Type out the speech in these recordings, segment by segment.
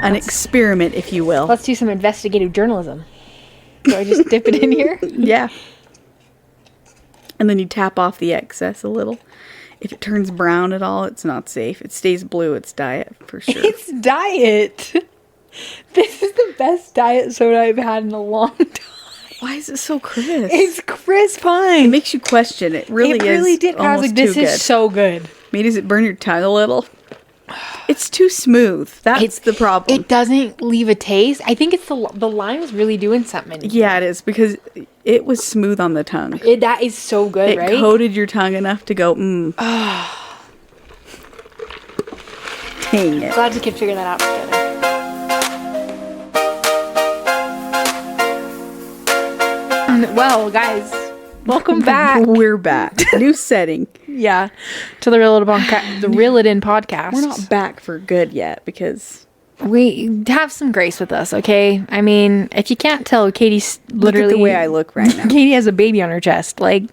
An experiment, if you will. Let's do some investigative journalism. Do I just dip it in here? Yeah. And then you tap off the excess a little. If it turns brown at all, it's not safe. It stays blue, it's diet for sure. It's diet. This is the best diet soda I've had in a long time. Why is it so crisp? It's crisp pine. It makes you question. It really is. It really did. I was like, this is so good. Maybe does it burn your tongue a little? It's too smooth. That's the problem. It doesn't leave a taste. I think it's the lime is really doing something. Yeah, it is, because it was smooth on the tongue. That is so good, right? It coated your tongue enough to go, Dang it. Glad we could figure that out together. Well, guys, welcome back. We're back. New setting. Yeah, to the Reel It In podcast. We're not back for good yet because we have some grace with us, okay? I mean, if you can't tell, Katie's literally... Look at the way I look right now. Katie has a baby on her chest. Like,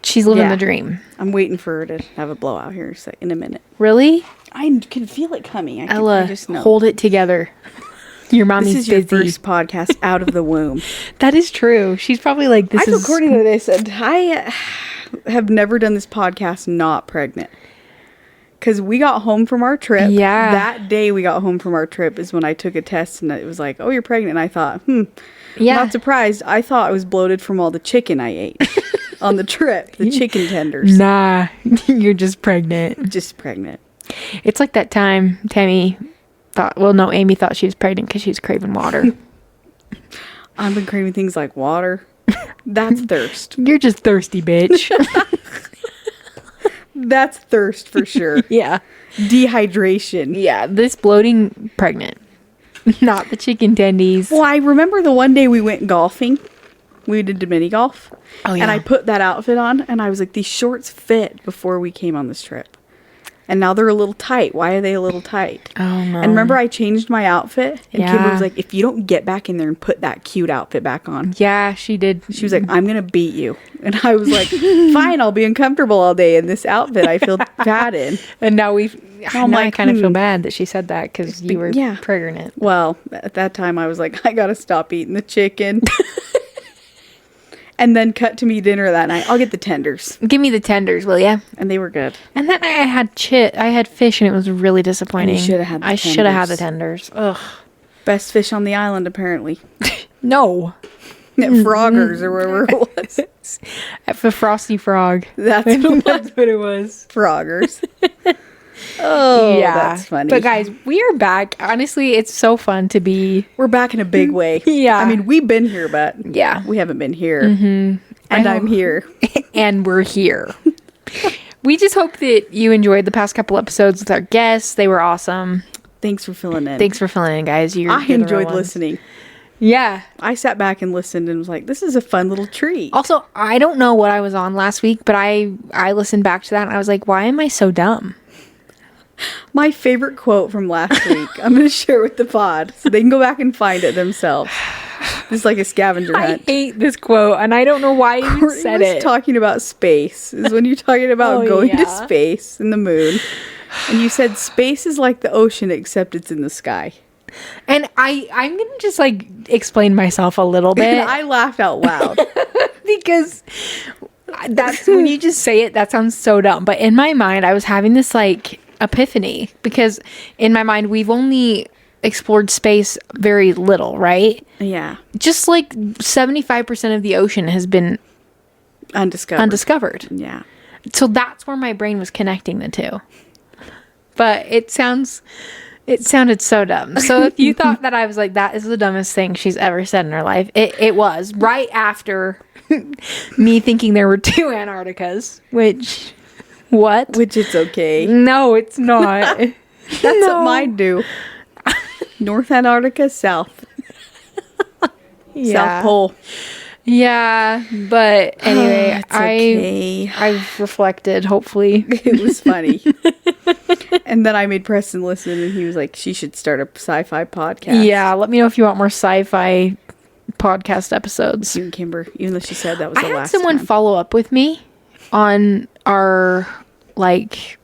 she's living the dream. I'm waiting for her to have a blowout here in a minute. Really? I can feel it coming. I just know. Hold it together. Your mommy's busy. This is your first podcast out of the womb. That is true. She's probably like, I'm recording that I said, I have never done this podcast not pregnant. Because we got home from our trip. Yeah. That day we got home from our trip is when I took a test and it was like, oh, you're pregnant. And I thought, yeah. Not surprised. I thought I was bloated from all the chicken I ate on the trip. The chicken tenders. Nah, you're just pregnant. Just pregnant. It's like that time Amy thought she was pregnant because she was craving water. I've been craving things like water. That's thirst. You're just thirsty, bitch. That's thirst for sure. Yeah. Dehydration. Yeah, this bloating pregnant. Not the chicken tendies. Well, I remember the one day we went golfing. We did mini golf. Oh, yeah. And I put that outfit on and I was like, these shorts fit before we came on this trip. And now they're a little tight. Why are they a little tight? Oh, no. And remember I changed my outfit? And Yeah. Kimber was like, if you don't get back in there and put that cute outfit back on. Yeah, she did. She was like, I'm going to beat you. And I was like, fine, I'll be uncomfortable all day in this outfit I feel bad in. And now I kind of feel hmm. bad that she said that because you were pregnant. Well, at that time I was like, I got to stop eating the chicken. And then cut to me dinner that night. I'll get the tenders. Give me the tenders, will ya? And they were good. And then I had fish and it was really disappointing. And you should have had the I should have had the tenders. Ugh. Best fish on the island, apparently. No. At Froggers or wherever it was. At the Frosty Frog. That's what it was. Froggers. Oh, yeah. That's funny. But guys, we are back. Honestly, it's so fun to be... We're back in a big way. Yeah. I mean, we've been here, but yeah, we haven't been here. Mm-hmm. And I'm here. And we're here. We just hope that you enjoyed the past couple episodes with our guests. They were awesome. Thans for filling in. Thanks for filling in, guys. I enjoyed listening. Yeah. I sat back and listened and was like, this is a fun little treat. Also, I don't know what I was on last week, but I listened back to that and I was like, why am I so dumb? My favorite quote from last week, I'm going to share with the pod so they can go back and find it themselves. It's like a scavenger hunt. I hate this quote, and I don't know why you even said it. Talking about space is when you're talking about going to space and the moon. And you said space is like the ocean, except it's in the sky. And I'm going to just like explain myself a little bit. And I laughed out loud. Because that's when you just say it, that sounds so dumb. But in my mind, I was having this like epiphany because in my mind we've only explored space very little, right? Yeah. Just like 75% of the ocean has been undiscovered. Yeah. So that's where my brain was connecting the two. But it sounded so dumb. So if you thought that I was like, that is the dumbest thing she's ever said in her life, it was right after me thinking there were two Antarcticas, which it's okay. No, it's not. That's what mine do. North Antarctica, South. Yeah. South Pole. Yeah, but anyway, I've reflected, hopefully. It was funny. And then I made Preston listen and he was like, she should start a sci-fi podcast. Yeah, let me know if you want more sci-fi podcast episodes. You and Kimber, even though she said that was the last time. I had someone follow up with me on our like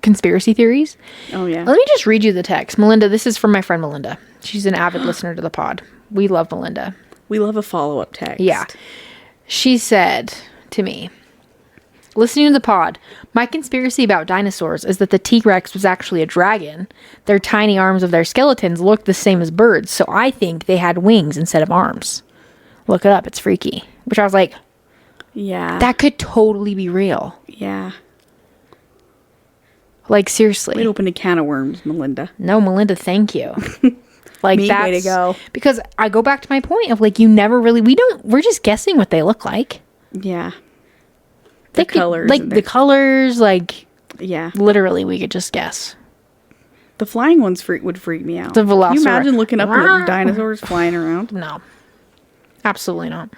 conspiracy theories. Oh, yeah. Let me just read you the text. Melinda, this is from my friend Melinda. She's an avid listener to the pod. We love Melinda. We love a follow-up text. Yeah. She said to me, listening to the pod, my conspiracy about dinosaurs is that the T-Rex was actually a dragon. Their tiny arms of their skeletons look the same as birds, so I think they had wings instead of arms. Look it up. It's freaky. Which I was like, Yeah. that could totally be real. Yeah. Like, seriously. We opened a can of worms, Melinda. No, Melinda, thank you. Like, Me, that's... way to go. Because I go back to my point of, like, you never really... We're just guessing what they look like. Yeah. The colors. Like, the colors, like... Yeah. Literally, we could just guess. The flying ones would freak me out. The velociraptor. Can you imagine looking up at dinosaurs flying around? No. Absolutely not.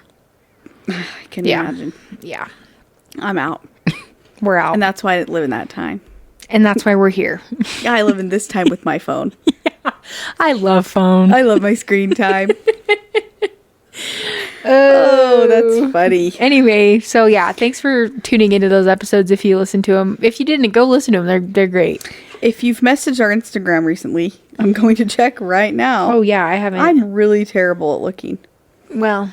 I can Yeah. imagine. Yeah. I'm out. We're out. And that's why I didn't live in that time. And that's why we're here. I live in this time with my phone. I love phones. I love my screen time. Oh, that's funny. Anyway, so yeah, thanks for tuning into those episodes if you listen to them. If you didn't, go listen to them. They're great. If you've messaged our Instagram recently, I'm going to check right now. Oh yeah, I haven't. I'm really terrible at looking. Well,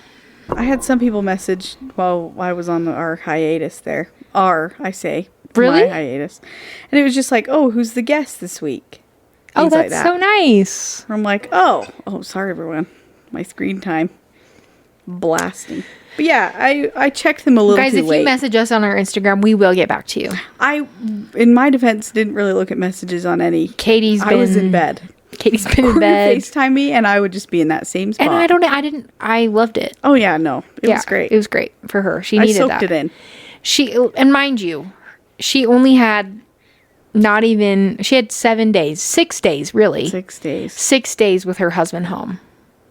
I had some people message while I was on our hiatus there. I say. Really? My hiatus. And it was just like, oh, who's the guest this week? oh, Things like that's that. so nice. I'm like, oh, sorry, everyone. My screen time blasting. But yeah, I checked them a little Guys, too if late. you message us on our Instagram, we will get back to you. I, in my defense, didn't really look at messages on any. I was in bed. Katie's been in Or bed. FaceTime me, and I would just be in that same spot. And I loved it. Oh yeah, no, it was great. It was great for her. She I needed soaked that. it in. And mind you, she only had she had 7 days, 6 days, really. 6 days. 6 days with her husband home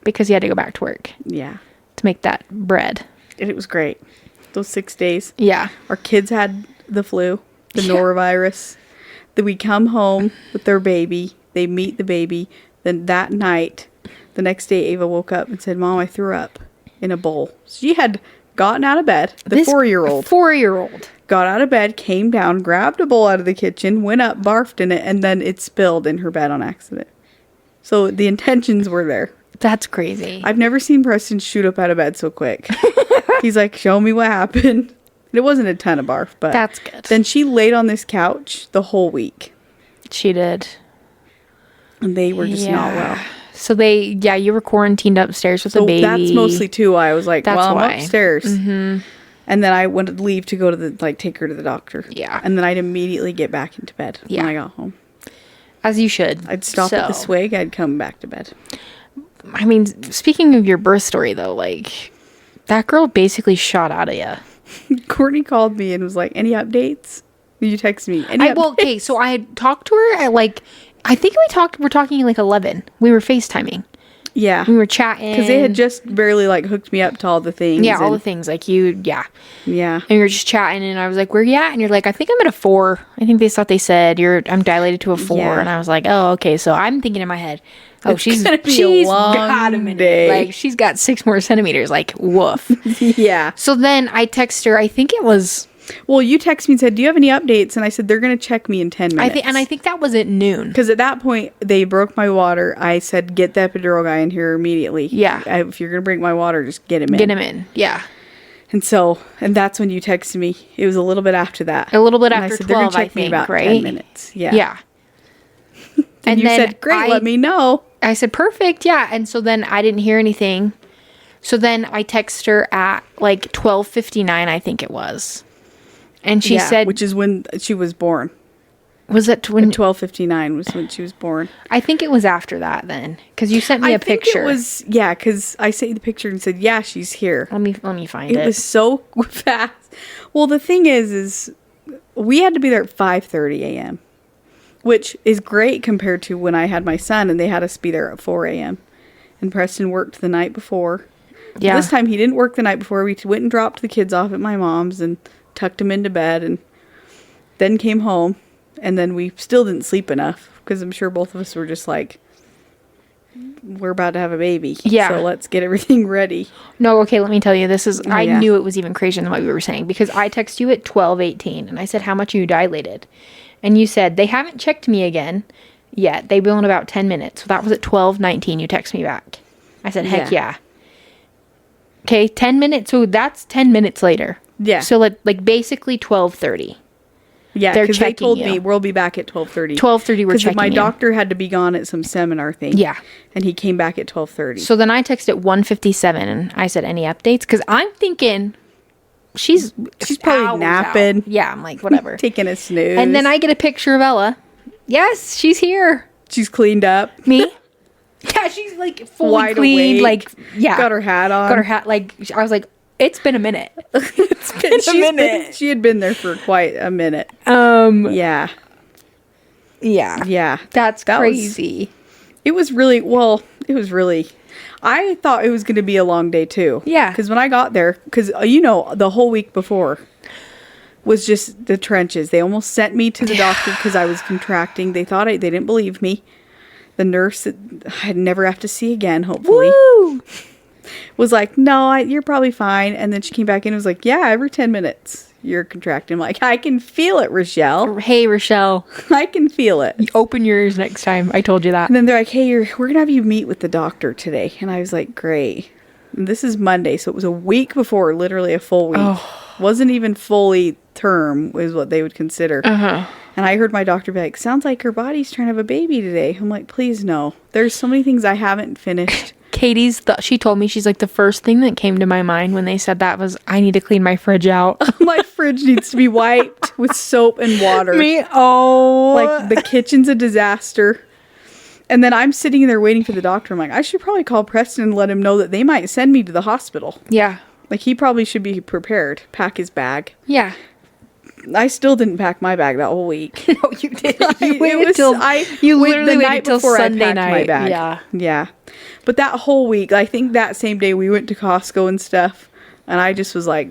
because he had to go back to work Yeah, to make that bread. and it was great. Those 6 days. Yeah. Our kids had the flu, the Yeah. norovirus. Then we come home with their baby. They meet the baby. Then that night, the next day, Ava woke up and said, "Mom, I threw up in a bowl." She had gotten out of bed. The 4-year-old 4-year-old. got out of bed, came down, grabbed a bowl out of the kitchen, went up, barfed in it, and then it spilled in her bed on accident. So the intentions were there. That's crazy. I've never seen Preston shoot up out of bed so quick. He's like, "Show me what happened." And it wasn't a ton of barf, but That's good. Then she laid on this couch the whole week, She did. and they were just not well. So you were quarantined upstairs with the So baby. that's mostly too why I was like, That's "Well, why. I'm upstairs," and then I went to leave to go to take her to the doctor. Yeah. and then I'd immediately get back into bed Yeah. when I got home. As you should. I'd stop at the swig. I'd come back to bed. I mean, speaking of your birth story, though, like, that girl basically shot out of you. Courtney called me and was like, "Any updates?" You text me. Okay, so I had talked to her at, like, I think we're talking at, like, 11. We were FaceTiming. Yeah, We were chatting. because they had just barely like hooked me up to all the things. Yeah, all and- the things. Like, Yeah, And we were just chatting, and I was like, "Where you at?" And you're like, "I think I'm at a 4. I think they thought they said I'm dilated to a 4." Yeah. And I was like, "Oh, okay." So I'm thinking in my head, "Oh, It's she's gonna be a long got a minute. day. Like, she's got 6 more centimeters. Like, woof." yeah. So then I text her. I think it was. Well, you texted me and said, "Do you have any updates?" And I said, "They're gonna check me in 10 minutes." I think that was at noon. Because at that point they broke my water. I said, "Get the epidural guy in here immediately." Yeah. If you're gonna break my water, just get him in. Get him in. Yeah. And that's when you texted me. It was a little bit after that. A little bit And after I said, "They're gonna 12, I check me think, about right? 10 minutes." Yeah. Yeah. And you said, "Great, let me know." I said, "Perfect." Yeah. And so then I didn't hear anything. So then I texted her at like 12:59, I think it was. And she said, which is when she was born. was it when 12:59 was when she was born. I think it was after that then, because you sent me a think picture. It was because I sent you the picture and said, "Yeah, she's here." Let me find it. It was so fast. Well, the thing is we had to be there at 5:30 a.m., which is great compared to when I had my son and they had us be there at 4 a.m. And Preston worked the night before. Yeah. This time he didn't work the night before. We went and dropped the kids off at my mom's and tucked them into bed and then came home. And then we still didn't sleep enough because I'm sure both of us were just like, we're about to have a baby. Yeah. So let's get everything ready. No, okay, let me tell you. I yeah. knew it was even crazier than what we were saying because I texted you at 12:18 and I said, "How much are you dilated?" And you said, they haven't checked me again yet. They will in about 10 minutes. So that was at 12:19. You text me back. I said, heck yeah. Okay, 10 minutes. So that's 10 minutes later. Yeah. So like basically 12:30. Yeah, They're because they told checking you. me we'll be back at 12:30. 12:30 we're checking my you. doctor had to be gone at some seminar thing. Yeah. And he came back at 12:30. So then I texted at 1:57 and I said, any updates? Because I'm thinking she's probably hours napping. out. Yeah, I'm like, whatever. Taking a snooze. And then I get a picture of Ella. Yes, she's here. She's cleaned up. Me? Yeah, she's like fully Wide cleaned. awake. Like, yeah. Got her hat on. Got her hat. Like, I was like, it's been a minute. It's been a minute. She had been there for quite a minute. Yeah. Yeah. Yeah. That's That crazy. It was really, I thought it was going to be a long day too. Yeah. Because when I got there, because, the whole week before was just the trenches. They almost sent me to the doctor because I was contracting. They thought they didn't believe me. The nurse that I'd never have to see again, hopefully. Woo! Was like, no, you're probably fine. And then she came back in and was like, yeah, every 10 minutes you're contracting. I'm like, I can feel it, Rochelle. Hey, Rochelle. I can feel it. Open your ears next time. I told you that. And then they're like, hey, we're going to have you meet with the doctor today. And I was like, great. And this is Monday. So it was a week before, literally a full week. Oh. Wasn't even fully term is what they would consider. Uh-huh. And I heard my doctor be like, sounds like her body's trying to have a baby today. I'm like, please no. There's so many things I haven't finished. Katie's, she told me, she's like, the first thing that came to my mind when they said that was, I need to clean my fridge out. My fridge needs to be wiped with soap and water. Me? Oh. Like, the kitchen's a disaster. And then I'm sitting there waiting for the doctor. I'm like, I should probably call Preston and let him know that they might send me to the hospital. Yeah. Like, he probably should be prepared. Pack his bag. Yeah. I still didn't pack my bag that whole week. No, you didn't. You It waited was- till you literally the waited night till before Sunday I packed night. my bag. Yeah. Yeah. But that whole week, I think that same day we went to Costco and stuff. And I just was like,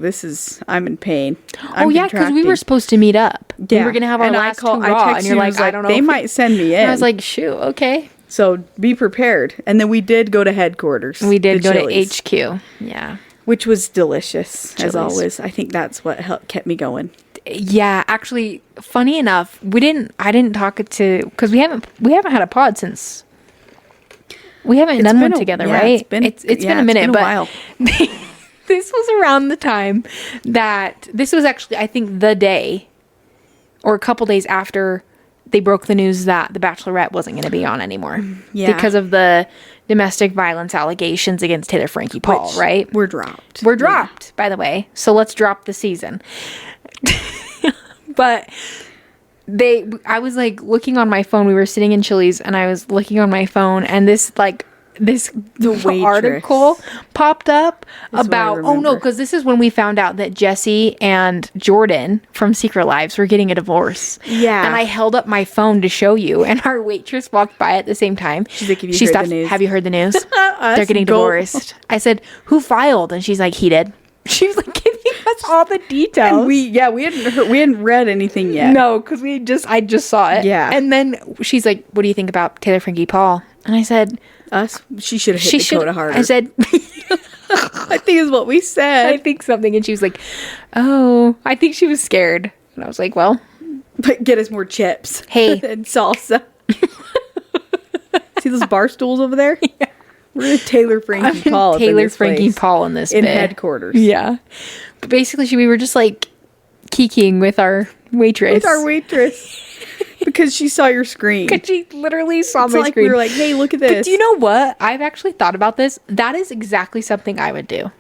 I'm in pain. Oh, yeah, because we were supposed to meet up. Yeah. We were going to have our And last I hurrah, texted and you're you, like, was I don't know. They if might send me in. And I was like, shoot, okay. So be prepared. And then we did go to headquarters. We did go Chili's, to HQ. Yeah. which was delicious as Chili's. always. I think that's what kept me going. Yeah, actually, funny enough, I didn't talk to, because we haven't had a pod since, we haven't done one together, right? It's been a minute, been a but while. this was around the time that, this was actually, I think, the day, or a couple days after they broke the news that The Bachelorette wasn't going to be on anymore. Yeah. Because of the domestic violence allegations against Taylor Frankie Paul, Which right? We're dropped. We're dropped, by the way. So let's drop the season. But I was like looking on my phone. We were sitting in Chili's and I was looking on my phone and this waitress. article popped up That's what I about, oh no, remember. because this is when we found out that Jesse and Jordan from Secret Lives were getting a divorce. Yeah. And I held up my phone to show you and our waitress walked by at the same time. She's like, have you heard the news? Have you heard the news? Us, They're getting go. divorced. I said, who filed? And she's like, he did. She was like giving us all the details. And we hadn't read anything yet. No, because I just saw it. Yeah. And then she's like, what do you think about Taylor Frankie Paul? And I said, She should have hit Dakota harder. I said, I think is what we said. I think something. And she was like, oh, I think she was scared. And I was like, well, But get us more chips. Hey. And salsa. See those bar stools over there? Yeah. We're gonna Taylor Frankie Paul. Taylor Frankie Paul in this in bit. headquarters. Yeah. But basically, we were just like kikiing with our waitress. With our waitress. Because she saw your screen. Because she literally saw It's my like screen. we were like, hey, look at this. But do you know what? I've actually thought about this. That is exactly something I would do.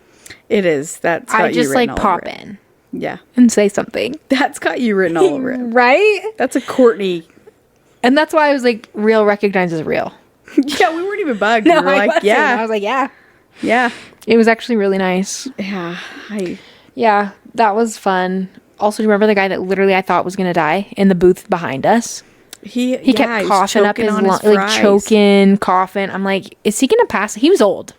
It is. That's got I you just written like all over pop it. in Yeah. and say something. That's got you written all over it. Right? That's a Courtney. And that's why I was like, real recognizes real. Yeah, we weren't even bugged. No, we were I like, wasn't. yeah. I was like, yeah. Yeah. It was actually really nice. Yeah. Yeah, that was fun. Also, do you remember the guy that literally I thought was going to die in the booth behind us? He Kept was coughing up choking his on lungs, fries. like choking, coughing. I'm like, is he going to pass? He was old.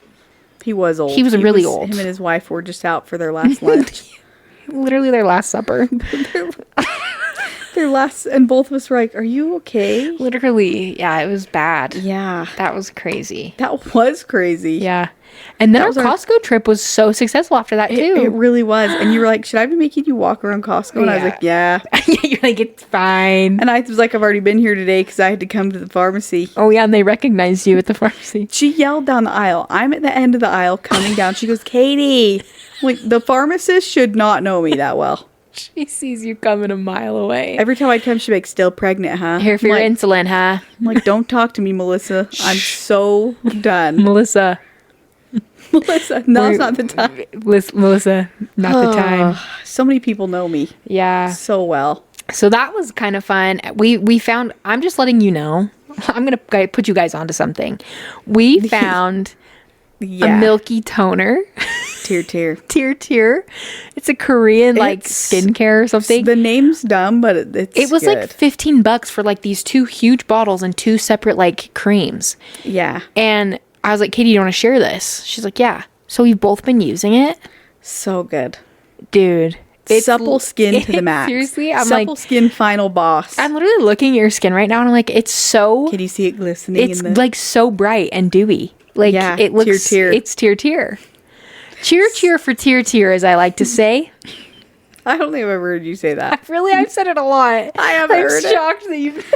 He was old. He was really old. Him and his wife were just out for their last lunch. Literally their last supper. Their last, and both of us were like, "Are you okay?" Literally, yeah, it was bad. Yeah, That was crazy. that was crazy. Yeah. And then That our was our- Costco trip was so successful after that, too. It really was. And you were like, "Should I be making you walk around Costco?" And I was like, "Yeah." You're like, it's fine. And I was like, "I've already been here today because I had to come to the pharmacy." Oh, yeah, and they recognized you at the pharmacy. She yelled down the aisle. I'm at the end of the aisle coming down. She goes, "Katie." Like, the pharmacist should not know me that well. She sees you coming a mile away. Every time I come, she'd be like, "Still pregnant, huh?" Here for I'm your like, insulin, huh? I'm like, "Don't talk to me, Melissa. I'm so done." Melissa. Melissa, now's not the time. Melissa, not the time. So many people know me Yeah. so well. So that was kind of fun. We found, I'm just letting you know, I'm going to put you guys onto something. We found Yeah. a milky toner. Tear. Tear. It's a Korean like It's- skincare or something. The name's dumb, but it's It was good. like $15 for like these 2 huge bottles and 2 separate like creams. Yeah. And I was like, "Katie, do you want to share this?" She's like, "Yeah." So we've both been using it. So good. Dude. Supple skin to the max. Seriously, I'm Supple like, skin final boss. I'm literally looking at your skin right now and I'm like, it's so, Can you see it glistening it's in the... like so bright and dewy. Like Yeah, it looks, tear. it's tear. Cheer for tear, as I like to say. I don't think I've ever heard you say that. Really, I've said it a lot. I haven't I'm heard it. shocked that you've...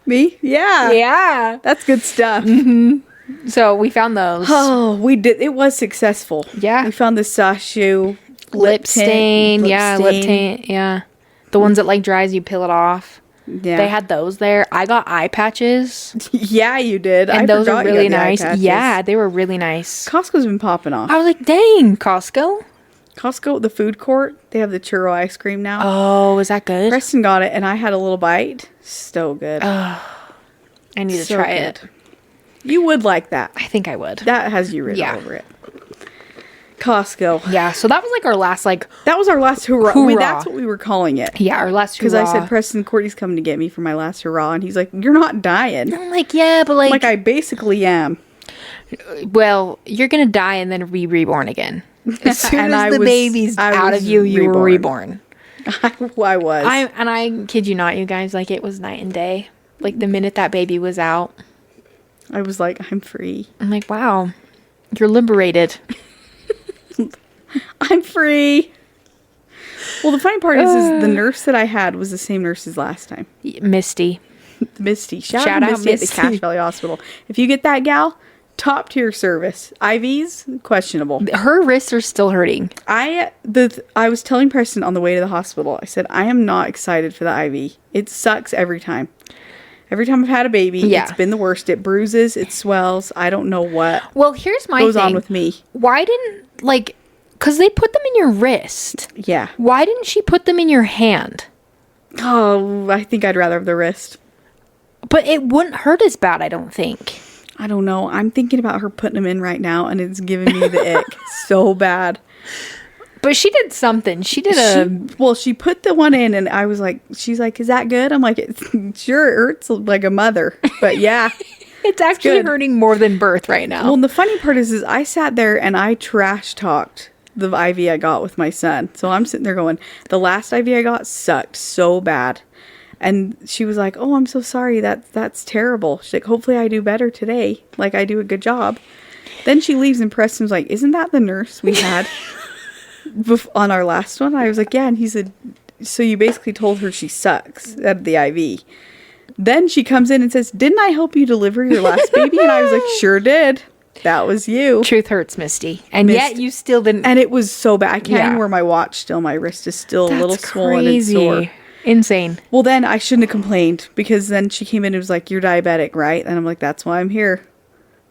Me? Yeah. Yeah. That's good stuff. So we found those. Oh, we did. It was successful. Yeah. We found the Sashu Lip stain. Yeah, lip tint. Yeah. The ones that like dries, you peel it off. Yeah. They had those there. I got eye patches. Yeah, you did. And I those forgot are you really got the eye nice. patches. Yeah, they were really nice. Costco's been popping off. I was like, dang, Costco. Costco, the food court, they have the churro ice cream now. Oh, is that good? Preston got it, and I had a little bite. So good. I need to So try good. it. You would like that. I think I would. That has you written Yeah. all over it. Costco. Yeah, so that was like our last, like, That was our last hurrah. I mean, Hoorah. that's what we were calling it. yeah, our last Because I hurrah. said, "Preston, Courtney's coming to get me for my last hurrah." And he's like, "You're not dying." I'm like, yeah, but like, I basically am. well, you're gonna die and then be reborn again. As soon And as the baby's I out of was you were reborn. I was. I kid you not, you guys, like, it was night and day. Like, the minute that baby was out, I was like, "I'm free. I'm like, wow, you're liberated. I'm free." Well, the funny part is the nurse that I had was the same nurse as last time. Misty. Misty. Shout Shout out out to Misty at Misty. the Cache Valley Hospital. If you get that gal, top tier service. IVs, questionable. Her wrists are still hurting. I was telling Preston on the way to the hospital, I said, I am not excited for the IV. It sucks every time. Every time I've had a baby, Yeah. it's been the worst. It bruises, it swells. I don't know what Well, here's my goes thing. on with me. Why didn't, like, because they put them in your wrist. Yeah. Why didn't she put them in your hand? Oh, I think I'd rather have the wrist. But it wouldn't hurt as bad, I don't think. I don't know. I'm thinking about her putting them in right now, and it's giving me the ick so bad. But she did something. She did She put the one in, and I was like, she's like, "Is that good?" I'm like, sure, it hurts like a mother, but yeah. It's actually good. hurting more than birth right now. Well, and the funny part is I sat there and I trash talked the IV I got with my son. So I'm sitting there going, the last IV I got sucked so bad. And she was like, "Oh, I'm so sorry. That's terrible." She's like, "Hopefully I do better today. Like, I do a good job." Then she leaves and Preston's like, "Isn't that the nurse we had on our last one?" I was like, "Yeah." And he said, "So you basically told her she sucks at the IV." Then she comes in and says, "Didn't I help you deliver your last baby?" And I was like, "Sure did. That was you." Truth hurts, Misty. And Mist- yet you still didn't. And it was so bad. I can't Yeah. even wear my watch still. My wrist is still a That's little swollen and sore. Insane. Well, then I shouldn't have complained because then she came in and was like, "You're diabetic, right?" And I'm like, "That's why I'm here.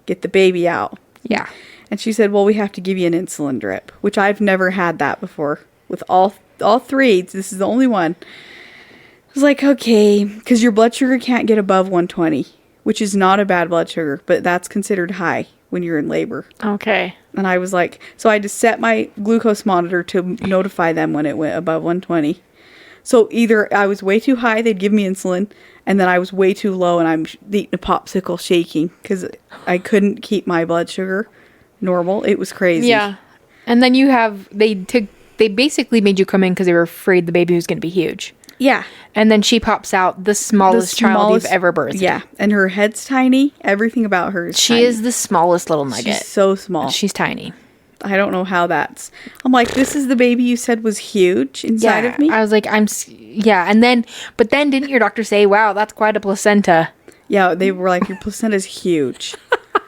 Get the baby out." Yeah. And she said, "Well, we have to give you an insulin drip," which I've never had that before. With all three, this is the only one. I was like, okay, because your blood sugar can't get above 120, which is not a bad blood sugar, but that's considered high when you're in labor. Okay. And I was like, so I had to set my glucose monitor to notify them when it went above 120. So either I was way too high, they'd give me insulin, and then I was way too low, and I'm eating a popsicle shaking because I couldn't keep my blood sugar normal. It was crazy. Yeah. And then they basically made you come in because they were afraid the baby was going to be huge. Yeah. And then she pops out the smallest child you've ever birthed. Yeah. And her head's tiny. Everything about her is She tiny. is the smallest little nugget. She's so small. She's tiny. I don't know how that's... I'm like, this is the baby you said was huge inside of me? I was like, yeah. And then, but then didn't your doctor say, wow, that's quite a placenta? Yeah, they were like, your placenta's huge.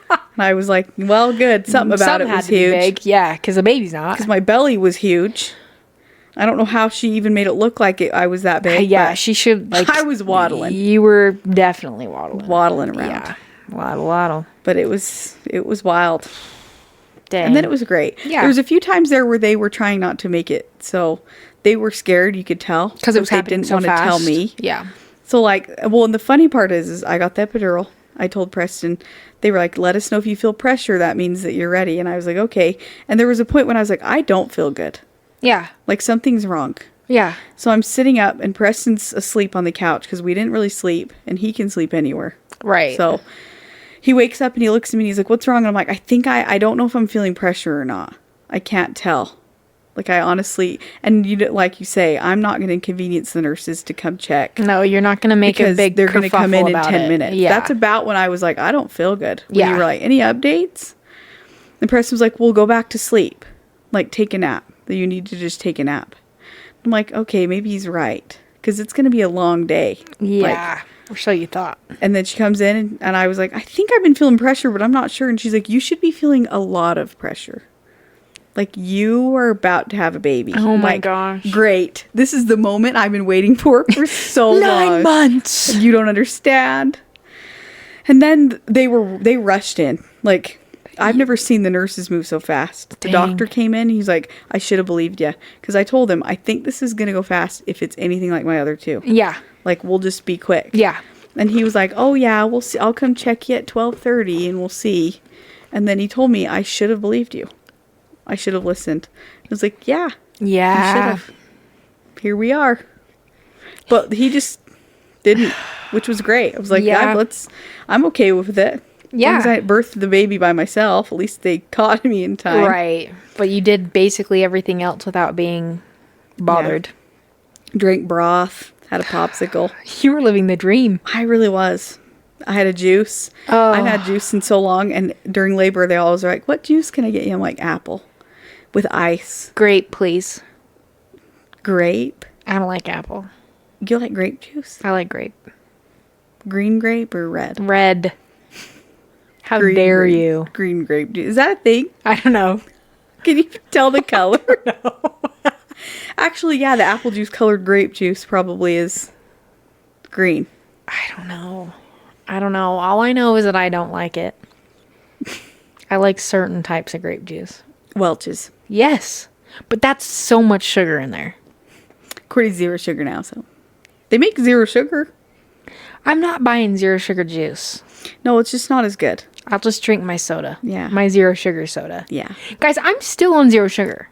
And I was like, well, good. Something about it was huge. Big. Yeah, because the baby's not. Because my belly was huge. I don't know how she even made it look like I was that big. Yeah, she should, like... I was waddling. You were definitely waddling. Waddling around. Yeah, waddle. But it was wild. Dang. And then it was great. Yeah. There was a few times there where they were trying not to make it. So they were scared, you could tell. Because it was happening didn't so want fast. to tell me. Yeah. So like, well, and the funny part is I got the epidural. I told Preston, they were like, let us know if you feel pressure. That means that you're ready. And I was like, okay. And there was a point when I was like, I don't feel good. Yeah. Like something's wrong. Yeah. So I'm sitting up and Preston's asleep on the couch because we didn't really sleep and he can sleep anywhere. Right. So he wakes up and he looks at me and he's like, what's wrong? And I'm like, I think I don't know if I'm feeling pressure or not. I can't tell. Like I honestly, and like you say, I'm not going to inconvenience the nurses to come check. No, you're not going to make a big they're going to come in 10 it. minutes. Yeah. That's about when I was like, I don't feel good. When Yeah. you were like, any updates? And Preston was like, well, go back to sleep. Like take a nap. That you need to just take a nap. I'm like, okay, maybe he's right. Because it's going to be a long day. Yeah. Or so you thought. And then she comes in and I was like, I think I've been feeling pressure, but I'm not sure. And she's like, you should be feeling a lot of pressure. Like you are about to have a baby. Oh my like, gosh. Great. This is the moment I've been waiting for so long. 9 months. You don't understand. And then they rushed in. Like I've never seen the nurses move so fast. The Dang. doctor came in. He's like, I should have believed you. Because I told him, I think this is going to go fast if it's anything like my other two. Yeah. Like, we'll just be quick. Yeah. And he was like, oh, yeah, we'll see. I'll come check you at 12:30 and we'll see. And then he told me I should have believed you. I should have listened. I was like, yeah. Yeah. You should have. Here we are. But he just didn't, which was great. I was like, Yeah. God, I'm okay with it. Yeah. Because I birthed the baby by myself. At least they caught me in time. Right. But you did basically everything else without being bothered. Yeah. Drank broth. Had a popsicle. You were living the dream. I really was. I had a juice. Oh. I've had juice in so long. And during labor, they always are like, what juice can I get you? I'm like, apple. With ice. Grape, please. Grape. I don't like apple. You like grape juice? I like grape. Green grape or red? Red. How Green dare grape. you? Green grape juice. Is that a thing? I don't know. Can you tell the color? No. Actually, yeah, the apple juice colored grape juice probably is green. I don't know. All I know is that I don't like it. I like certain types of grape juice. Welch's. Yes. But that's so much sugar in there. Corey's zero sugar now, so. They make zero sugar. I'm not buying zero sugar juice. No, it's just not as good. I'll just drink my soda. Yeah. My zero sugar soda. Yeah. Guys, I'm still on zero sugar.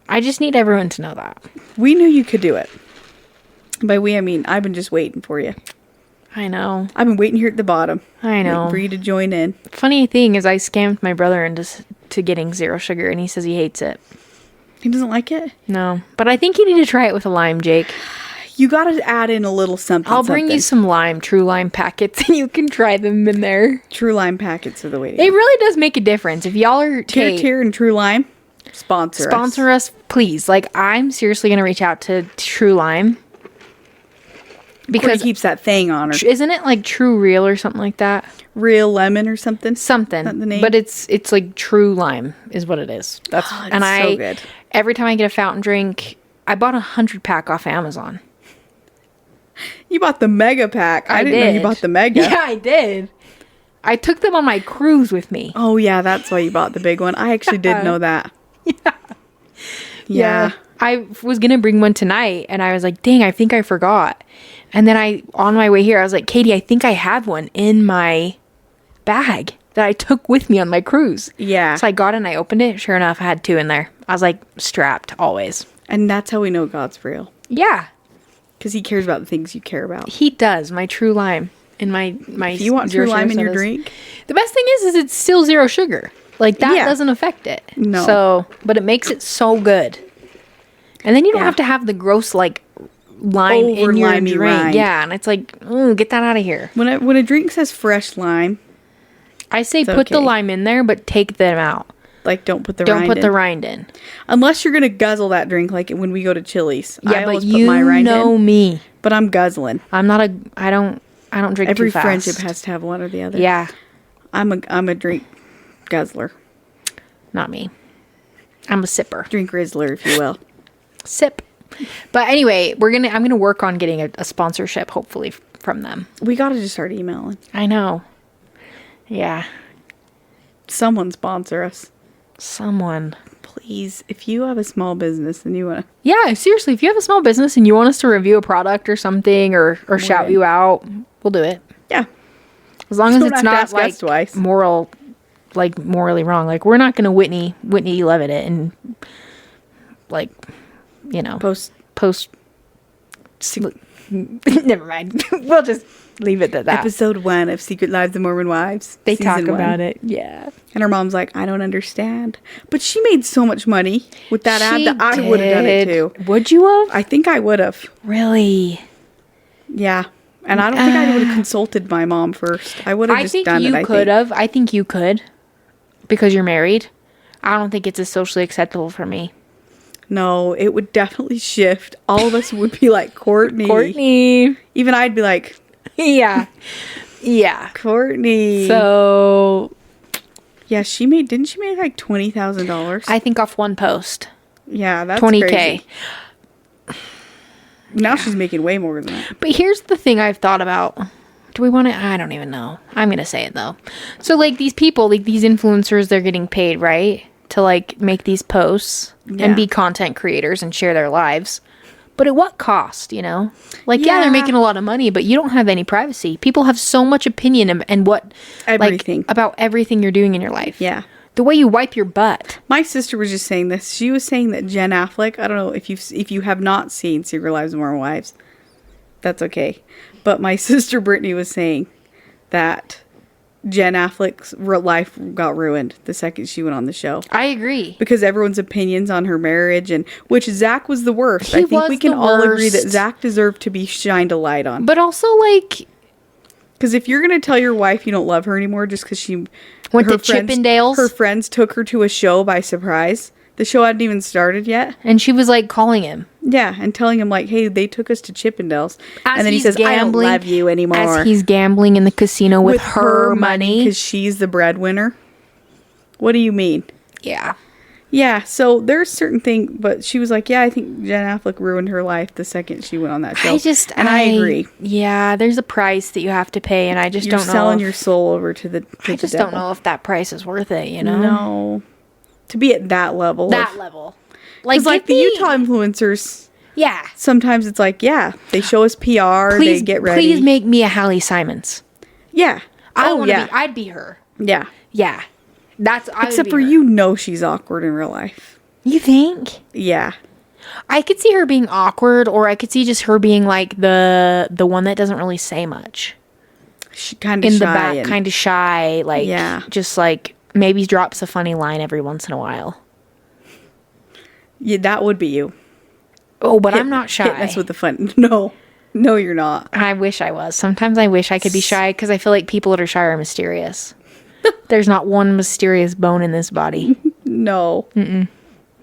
I just need everyone to know that. We knew you could do it. By we, I mean, I've been just waiting for you. I know. I've been waiting here at the bottom. I know. Waiting for you to join in. Funny thing is I scammed my brother into to getting zero sugar and he says he hates it. He doesn't like it? No. But I think you need to try it with a lime, Jake. You got to add in a little something. I'll bring you some true lime packets and you can try them in there. True lime packets are the way to go. It really does make a difference. If y'all are Tier and True Lime, sponsor us, please. Like, I'm seriously going to reach out to True Lime. Because he keeps that thing on her. Isn't it like True Real or something like that? Real Lemon or something? Something. Not the name. But it's like True Lime is what it is. That's so good. Every time I get a fountain drink, I bought 100-pack off Amazon. You bought the mega pack. I didn't know you bought the mega. Yeah, I did. I took them on my cruise with me. Oh, yeah, that's why you bought the big one. I actually did know that. Yeah. I was going to bring one tonight, and I was like, dang, I think I forgot. And then on my way here, I was like, Katie, I think I have one in my bag that I took with me on my cruise. Yeah. So I got it and I opened it. Sure enough, I had 2 in there. I was like strapped always. And that's how we know God's real. Yeah. Because he cares about the things you care about. He does. My True Lime and my if you want True Lime in your drink. The best thing is it's still zero sugar. Like, that doesn't affect it. No. So, but it makes it so good. And then you don't have to have the gross, like, lime over in your limey drink. rind. Yeah, and it's like, get that out of here. When a drink says fresh lime, I say it's put the okay. lime in there, but take them out. like don't put the Don't rind put in. the rind in. Unless you're gonna guzzle that drink, like when we go to Chili's. Yeah, I but always you put my rind know in, me. but I'm guzzling. I'm not a. I don't drink Every too fast. friendship has to have one or the other. Yeah, I'm a drink guzzler, not me. I'm a sipper. drink rizzler, if you will. Sip. But anyway, I'm gonna work on getting a sponsorship, hopefully, from them. We gotta just start emailing. I know. Yeah. Someone sponsor us, Someone. please. If you have a small business and you wanna, Yeah, seriously, if you have a small business and you want us to review a product or something or shout in. you out, we'll do it. yeah, As long Just as don't it's have to not ask us like twice. morally wrong. Like we're not gonna Whitney Levitt it and like, post never mind. We'll just leave it at that. episode 1 of Secret Lives of Mormon Wives. They talk season about 1. it. Yeah. And her mom's like, I don't understand. But she made so much money with that She ad that I would have done it did. too. Would you have? I think I would have. Really? Yeah. And I don't think I would have consulted my mom first. I would have I just think done it. you could have. I think you could. Because you're married. I don't think it's as socially acceptable for me. No, it would definitely shift. All of us would be like, Courtney. Courtney. Even I'd be like, Yeah. Yeah. Courtney. So yeah, didn't she make like $20,000? I think off one post. Yeah, that's 20K. crazy. Now she's making way more than that. But here's the thing I've thought about. Do we want to? I don't even know. I'm going to say it though. So like these people, like these influencers, they're getting paid, right? To like make these posts Yeah. and be content creators and share their lives. But at what cost, Like, yeah, they're Yeah. making a lot of money, but you don't have any privacy. People have so much opinion and what, Everything. like, about everything you're doing in your life. Yeah. The way you wipe your butt. My sister was just saying this. She was saying that Jen Affleck, I don't know if you have not seen Secret Lives of Mormon Wives, that's okay. But my sister Brittany was saying that Jen Affleck's life got ruined the second she went on the show. I agree. Because everyone's opinions on her marriage, and which Zach was the worst. He I think was we can the all agree that worst. Zach deserved to be shined a light on. But also, like, Because if you're going to tell your wife you don't love her anymore just because she went her to friends- Chippendales. her friends took her to a show by surprise. The show hadn't even started yet. And she was, like, calling him. Yeah, and telling him like, "Hey, they took us to Chippendales," As and then he he's says, "I don't gambling- love you anymore." As he's gambling in the casino with her money. because she's the breadwinner. What do you mean? Yeah. Yeah, so there's certain things, but she was like, "Yeah, I think Jen Affleck ruined her life the second she went on that show." I agree. Yeah, there's a price that you have to pay, and I just You're don't know. selling your soul over to the. I just don't know if that price is worth it. No, to be at that level. That level. Because like the Utah influencers, Yeah. sometimes it's like, yeah, they show us PR, Please, they get ready. please make me a Hallie Simons. Yeah. I'd be her. Yeah. Yeah. Except for you she's awkward in real life. You think? Yeah. I could see her being awkward, or I could see just her being like the one that doesn't really say much. She kind of In shy. the back, and- kind of shy, like just like maybe drops a funny line every once in a while. Yeah, that would be you. Oh, but I'm not shy. Hitting us with the fun. No, you're not. I wish I was. Sometimes I wish I could be shy because I feel like people that are shy are mysterious. There's not one mysterious bone in this body. No.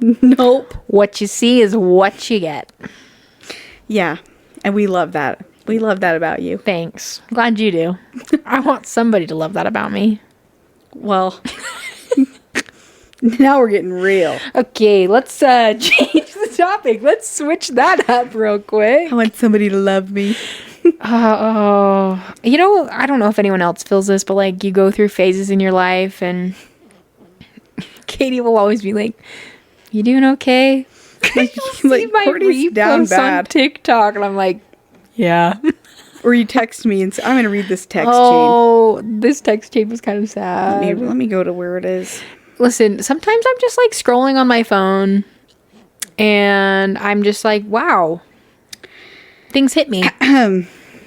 Nope. What you see is what you get. Yeah, and we love that. We love that about you. Thanks. Glad you do. I want somebody to love that about me. Well, now we're getting real. Okay, let's change the topic. Let's switch that up real quick. I want somebody to love me. Oh, I don't know if anyone else feels this, but like you go through phases in your life, and Katie will always be like, "You doing okay?" Like See my Courtney's down reposts on bad. TikTok, and I'm like, "Yeah." Or you text me and say, I'm going to read this text chain. Oh, this text chain was kind of sad. Let me go to where it is. Listen, sometimes I'm just like scrolling on my phone, and I'm just like, "Wow." Things hit me.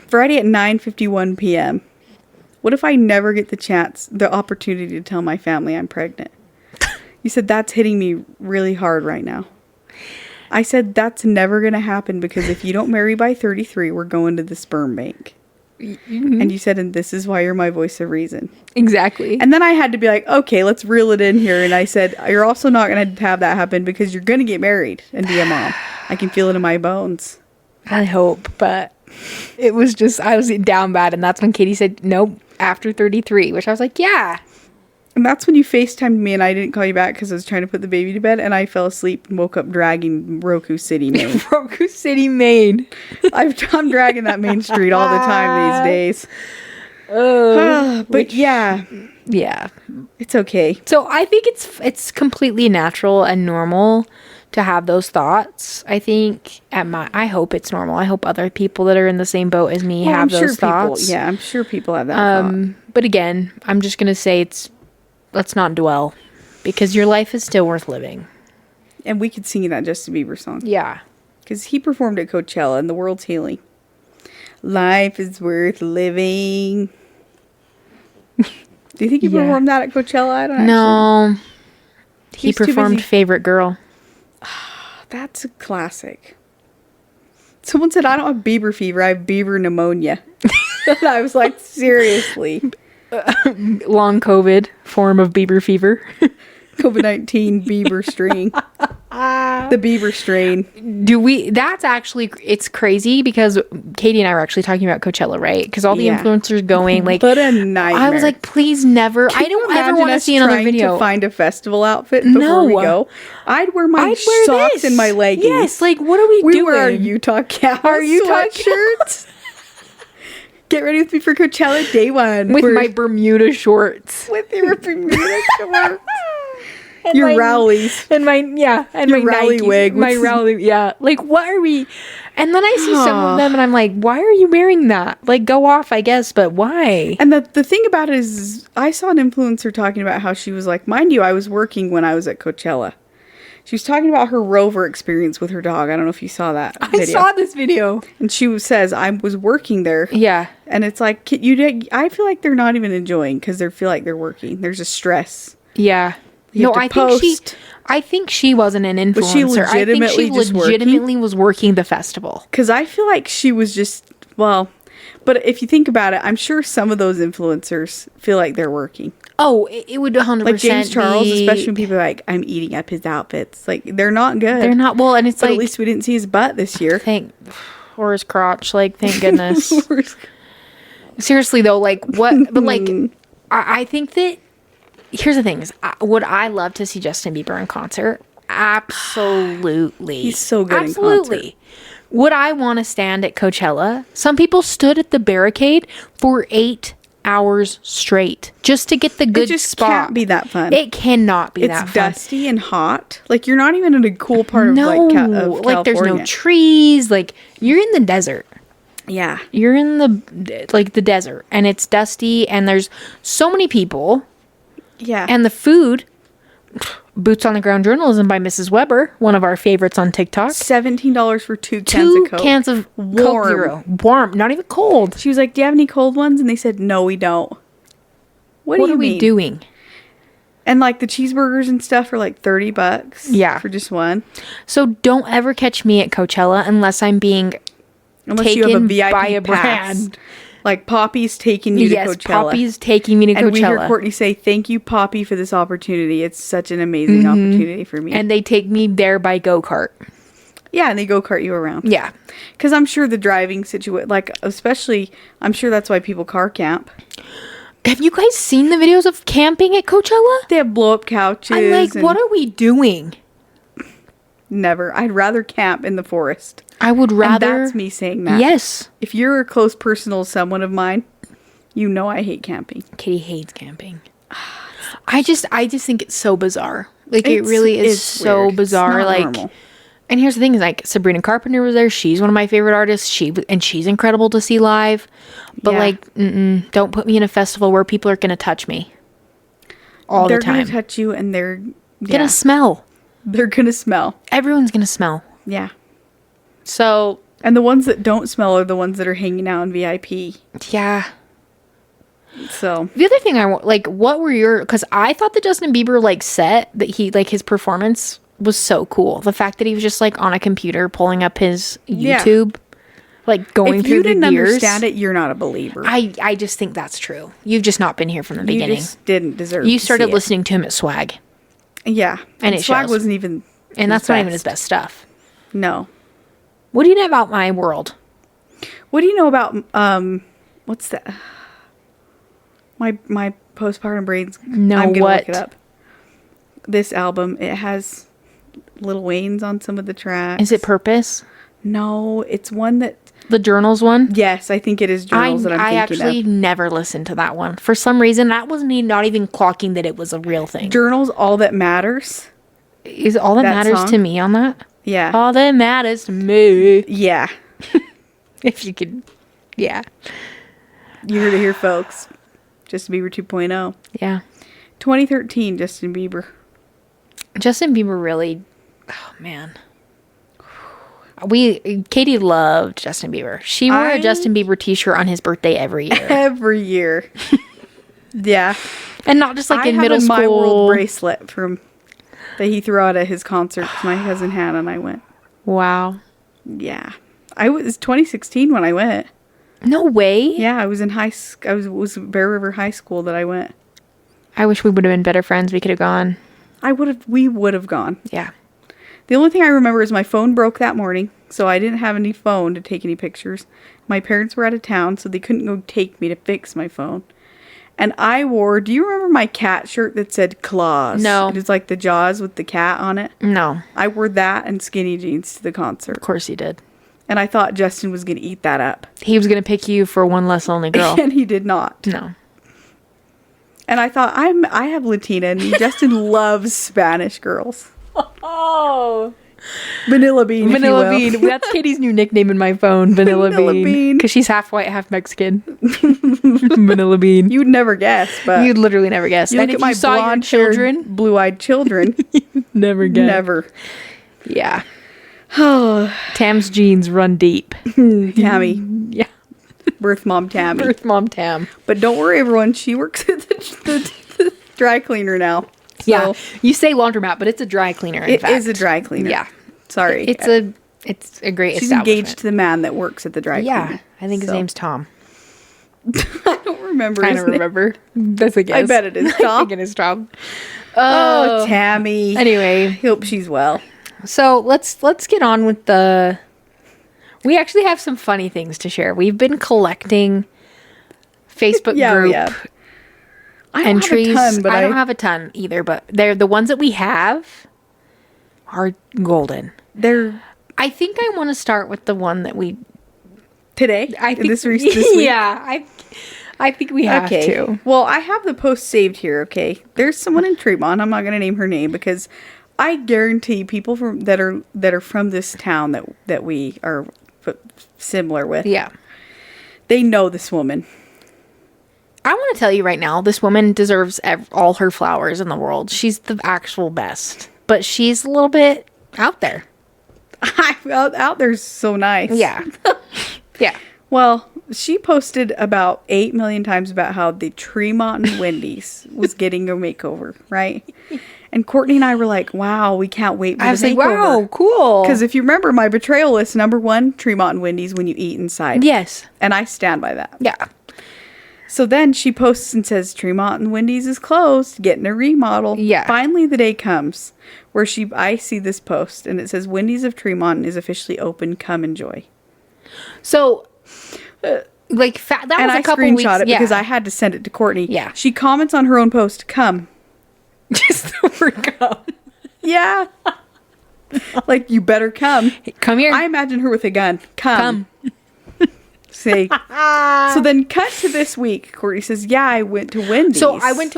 Friday at 9:51 p.m. What if I never get the opportunity to tell my family I'm pregnant? You said that's hitting me really hard right now. I said, that's never going to happen because if you don't marry by 33, we're going to the sperm bank. Mm-hmm. And you said, and this is why you're my voice of reason. Exactly. And then I had to be like, okay, let's reel it in here. And I said, you're also not going to have that happen because you're going to get married and be a mom. I can feel it in my bones. I hope, but it was just, I was down bad. And that's when Katie said, nope, after 33, which I was like, yeah. And that's when you FaceTimed me and I didn't call you back because I was trying to put the baby to bed and I fell asleep and woke up dragging Roku City, Maine. Roku City, Maine. I'm dragging that Main Street all the time these days. But yeah. Yeah. It's okay. So I think it's completely natural and normal to have those thoughts. I think I hope it's normal. I hope other people that are in the same boat as me have those thoughts. I'm sure people have that thought. But again, I'm just going to say let's not dwell because your life is still worth living. And we could sing that Justin Bieber song. Yeah. Because he performed at Coachella and the world's healing. Life is worth living. Do you think he performed that at Coachella? I don't know. No. He performed Favorite Girl. That's a classic. Someone said, I don't have Bieber fever, I have Bieber pneumonia. And I was like, seriously. Long COVID form of Bieber fever. COVID-19 Bieber strain. The Bieber strain. That's actually, it's crazy because Katie and I were actually talking about Coachella, right? Because all the influencers going, like, what a nightmare. I was like, please never. I don't ever want to see another video. To find a festival outfit before we go. I'd wear my socks and my leggings. Yes, like, what are we doing? We wear our Utah Cows sweatshirts. Get ready with me for Coachella day one. With my Bermuda shorts. With your Bermuda shorts. Your Rowleys. And my Rowley wig. My Rowley, yeah. Like, what are we... And then I see some of them and I'm like, why are you wearing that? Like, go off, I guess, but why? And the thing about it is, I saw an influencer talking about how she was like, mind you, I was working when I was at Coachella. She was talking about her Rover experience with her dog. I don't know if you saw that video. I saw this video. And she says, I was working there. Yeah. And it's like, I feel like they're not even enjoying because they feel like they're working. There's a stress. Yeah. I think she wasn't an influencer. Was she legitimately was working the festival. Because I feel like she was just, but if you think about it, I'm sure some of those influencers feel like they're working. Oh, it would 100% like James Charles, especially when people are like, I'm eating up his outfits. Like, they're not good. They're not, well, and it's but like... at least we didn't see his butt this year. Or his crotch, like, thank goodness. Seriously, though, like, what, but, like, I think that, here's the thing, would I love to see Justin Bieber in concert? Absolutely. He's so good in concert. Would I want to stand at Coachella? Some people stood at the barricade for 8 hours straight just to get the good spot. It just can't be that fun. It cannot be that fun. It's dusty and hot. Like, you're not even in a cool part of California. Like, there's no trees. Like, you're in the desert. Yeah. You're in the desert. And it's dusty. And there's so many people. Yeah. And the food... Boots on the Ground Journalism by Mrs. Weber, one of our favorites on TikTok. $17 for 2 cans of Coke. 2 cans of Coke Zero. Warm, not even cold. She was like, do you have any cold ones? And they said, no, we don't. What do you mean? What are we doing? And like the cheeseburgers and stuff are like $30. Yeah. For just one. So don't ever catch me at Coachella unless I'm being taken by a brand. Like Poppy's taking you to Coachella. Yes, Poppy's taking me to Coachella. And we hear Courtney say, thank you, Poppy, for this opportunity. It's such an amazing opportunity for me. And they take me there by go-kart. Yeah, and they go-kart you around. Yeah. Because I'm sure the driving situation, like, especially, I'm sure that's why people car camp. Have you guys seen the videos of camping at Coachella? They have blow-up couches. I'm like, what are we doing? Never. I'd rather camp in the forest. I would rather... And that's me saying that. Yes. If you're a close personal someone of mine, you know I hate camping. Katie hates camping. I just think it's so bizarre. Like, it really is so weird. Bizarre. It's not like, normal. And here's the thing is, like, Sabrina Carpenter was there. She's one of my favorite artists. She's incredible to see live. But, like, don't put me in a festival where people are going to touch me all the time. They're going to touch you and they're going to smell. They're going to smell. Everyone's going to smell. Yeah. So. And the ones that don't smell are the ones that are hanging out in VIP. Yeah. So. The other thing I want, like, what were your, because I thought that Justin Bieber, like, set that he, like, his performance was so cool. The fact that he was just like on a computer pulling up his Yeah. YouTube, like going If through you the didn't years. understand it, you're not a believer. I just think that's true. You've just not been here from the You beginning. just didn't deserve You to started see it. listening to him at Swag, Yeah. And it Swag shows. wasn't even and his that's not even his best. best stuff. No. What do you know about my world? What do you know about what's that? My postpartum brains. No, I'm gonna what? look it up. This album, it has Lil Wayne's on some of the tracks. Is it Purpose? No, it's one that. The Journals one? Yes, I think it is Journals that I'm I thinking actually of. never listened to that one. For some reason, that wasn't not even clocking that it was a real thing. Journals, All That Matters. Is all that, that matters song? to me on that? Yeah. All that matters to me. Yeah. If you could. Yeah. You heard it here, folks. Justin Bieber 2.0. Yeah. 2013, Justin Bieber. Justin Bieber really. Oh, man. Katie loved Justin Bieber. She wore a Justin Bieber t-shirt on his birthday every year. Every year. Yeah. And not just like in middle I have a school. My World bracelet from that he threw out at his concert. My cousin Hannah and I went. Wow. Yeah. I was 2016 when I went. No way. Yeah, I was in I was Bear River High School that I went. I wish we would have been better friends. We could have gone. We would have gone. Yeah. The only thing I remember is my phone broke that morning, so I didn't have any phone to take any pictures. My parents were out of town, so they couldn't go take me to fix my phone. And I wore, do you remember my cat shirt that said Claws? No. It was like the Jaws with the cat on it. No. I wore that and skinny jeans to the concert. Of course he did. And I thought Justin was going to eat that up. He was going to pick you for one less lonely girl. And he did not. No. And I thought, I have Latina, and Justin loves Spanish girls. Oh. Vanilla Bean, Vanilla if you will. Bean. That's Katie's new nickname in my phone. Vanilla, Vanilla Bean. Bean. Because she's half white, half Mexican. Vanilla Bean. You'd never guess, but You'd literally never guess. you And look if at my you saw your blonde children, blue-eyed children. never guess. Never. Yeah. Oh, Tam's genes run deep. Tammy. Yeah. Birth mom Tammy. Birth mom Tam. But don't worry, everyone. She works at the dry cleaner now. So Yeah. You say laundromat, but it's a dry cleaner. it is a dry cleaner. Yeah. Sorry. It's a great She's establishment. engaged to the man that works at the dry Yeah. cleaner. I think his So. name's Tom. I don't remember. I his don't name. remember. That's a guess. I bet it is I Tom. think it is Tom. Oh, Tammy. Anyway, Hope she's well. so let's get on with the. We actually have some funny things to share. We've been collecting Facebook Yeah, group we have. I don't entries. have a ton, but I don't have a ton either, but they're the ones that we have are golden. They're I think I want to start with the one that we. today. I think this week. Yeah, I think we have to. Well, I have the post saved here. Okay, there's someone in Tremont. I'm not going to name her name because I guarantee people that are from this town that we are similar with. Yeah. They know this woman. I want to tell you right now, this woman deserves all her flowers in the world. She's the actual best, but she's a little bit out there. Out there's so nice. Yeah. Yeah. Well, she posted about 8 million times about how the Tremont Wendy's was getting a makeover, right? And Courtney and I were like, wow, we can't wait for I was the like, makeover. wow, cool. Because if you remember my betrayal list, number 1, Tremont Wendy's when you eat inside. Yes. And I stand by that. Yeah. So then she posts and says, Tremont Wendy's is closed, getting a remodel. Yeah. Finally, the day comes where I see this post and it says, Wendy's of Tremont is officially open. Come enjoy. So, like, that And was I a couple weeks. screenshot it Yeah. because I had to send it to Courtney. Yeah. She comments on her own post, come. Just the word come. Yeah. Like, you better come. Come here. I imagine her with a gun. Come. Come. Say. So then cut to this week. Courtney says, yeah, I went to Wendy's. So I went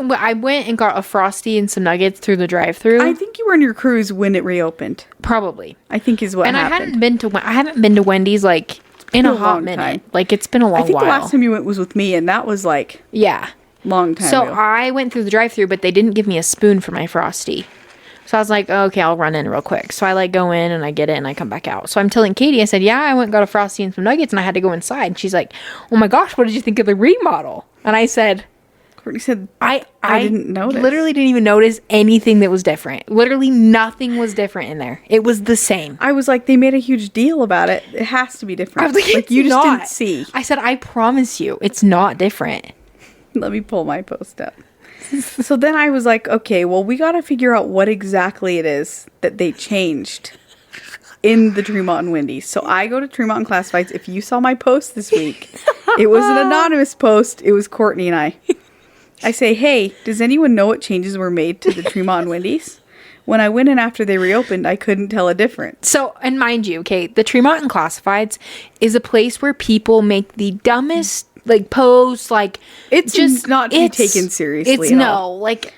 and got a Frosty and some nuggets through the drive-thru. I think you were on your cruise when it reopened. Probably. I think is what And happened. I haven't been to Wendy's like in been a a hot long minute. time. Like it's been a long I think while. the last time you went was with me, and that was like Yeah. long time So ago. I went through the drive-thru, but they didn't give me a spoon for my Frosty. So I was like, okay, I'll run in real quick. So I like go in and I get it and I come back out. So I'm telling Katie, I said, yeah, I went and got a Frosty and some nuggets and I had to go inside. And she's like, oh my gosh, what did you think of the remodel? And I said, Courtney said, I didn't notice. Literally didn't even notice anything that was different. Literally nothing was different in there. It was the same. I was like, they made a huge deal about it. It has to be different. I was like, you it's just not. didn't see. I said, I promise you, it's not different. Let me pull my post up. So then I was like, okay, well, we got to figure out what exactly it is that they changed in the Tremont and Wendy's. So I go to Tremont and Classifieds. If you saw my post this week, it was an anonymous post. It was Courtney and I. I say, hey, does anyone know what changes were made to the Tremont and Wendy's? When I went in after they reopened, I couldn't tell a difference. So, and mind you, okay, the Tremont and Classifieds is a place where people make the dumbest, like, posts, like... It's just not to be taken seriously It's at no, all. like,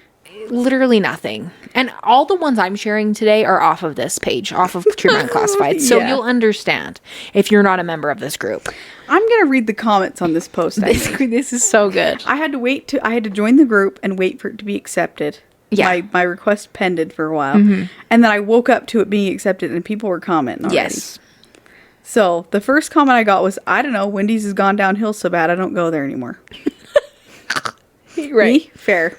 literally nothing. And all the ones I'm sharing today are off of this page, off of Tremont and Classifieds. So Yeah. you'll understand if you're not a member of this group. I'm going to read the comments on this post. This is so good. I had to join the group and wait for it to be accepted. Yeah. My request pended for a while. And then I woke up to it being accepted and people were commenting already. Yes. So the first comment I got was, I don't know, Wendy's has gone downhill so bad I don't go there anymore. Right. Me? Fair.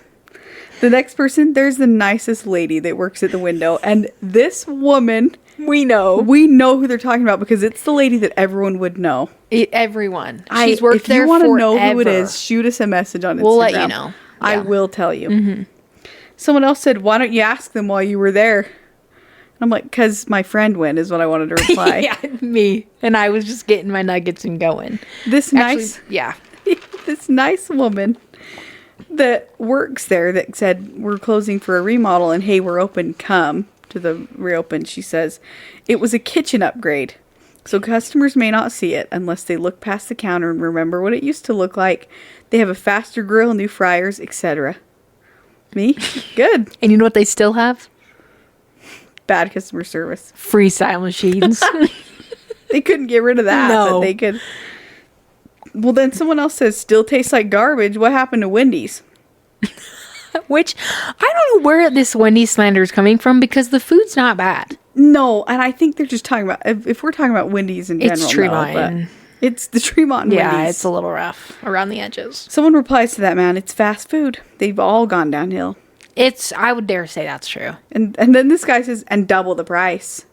The next person, there's the nicest lady that works at the window. And this woman, We know. we know who they're talking about because it's the lady that everyone would know. Everyone. She's worked if there you want to forever. know who it is, shoot us a message on Instagram. We'll let you know. I Yeah. will tell you. Someone else said, why don't you ask them while you were there? And I'm like, because my friend went is what I wanted to reply. Yeah, me. And I was just getting my nuggets and going. This nice, Yeah. this nice woman that works there that said, we're closing for a remodel and hey, we're open, come to the reopen. She says, it was a kitchen upgrade. So customers may not see it unless they look past the counter and remember what it used to look like. They have a faster grill, new fryers, etc. Me? Good. And you know what they still have? Bad customer service. Freestyle machines. They couldn't get rid of that. No. But they could. Well, then someone else says, still tastes like garbage. What happened to Wendy's? Which, I don't know where this Wendy's slander is coming from because the food's not bad. No, and I think they're just talking about, if we're talking about Wendy's in general. It's Tremont. No, but it's the Tremont and Yeah, Wendy's. it's a little rough around the edges. Someone replies to that, man, it's fast food. They've all gone downhill. I would dare say that's true. And then this guy says, and double the price.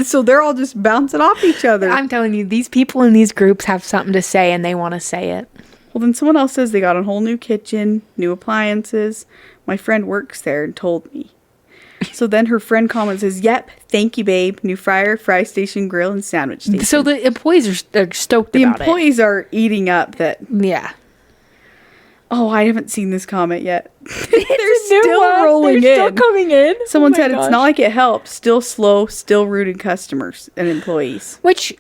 So they're all just bouncing off each other. I'm telling you, these people in these groups have something to say and they want to say it. Well, then someone else says they got a whole new kitchen, new appliances. My friend works there and told me. So then her friend comments says, yep, thank you, babe. New fryer, fry station, grill, and sandwich station. So the employees are stoked The about employees are eating up that. it. Yeah. Oh, I haven't seen this comment yet. It's They're a new still one. rolling They're in. still coming in. Someone Oh my said it's gosh. not like it helped. Still slow, still rude in customers and employees. Which,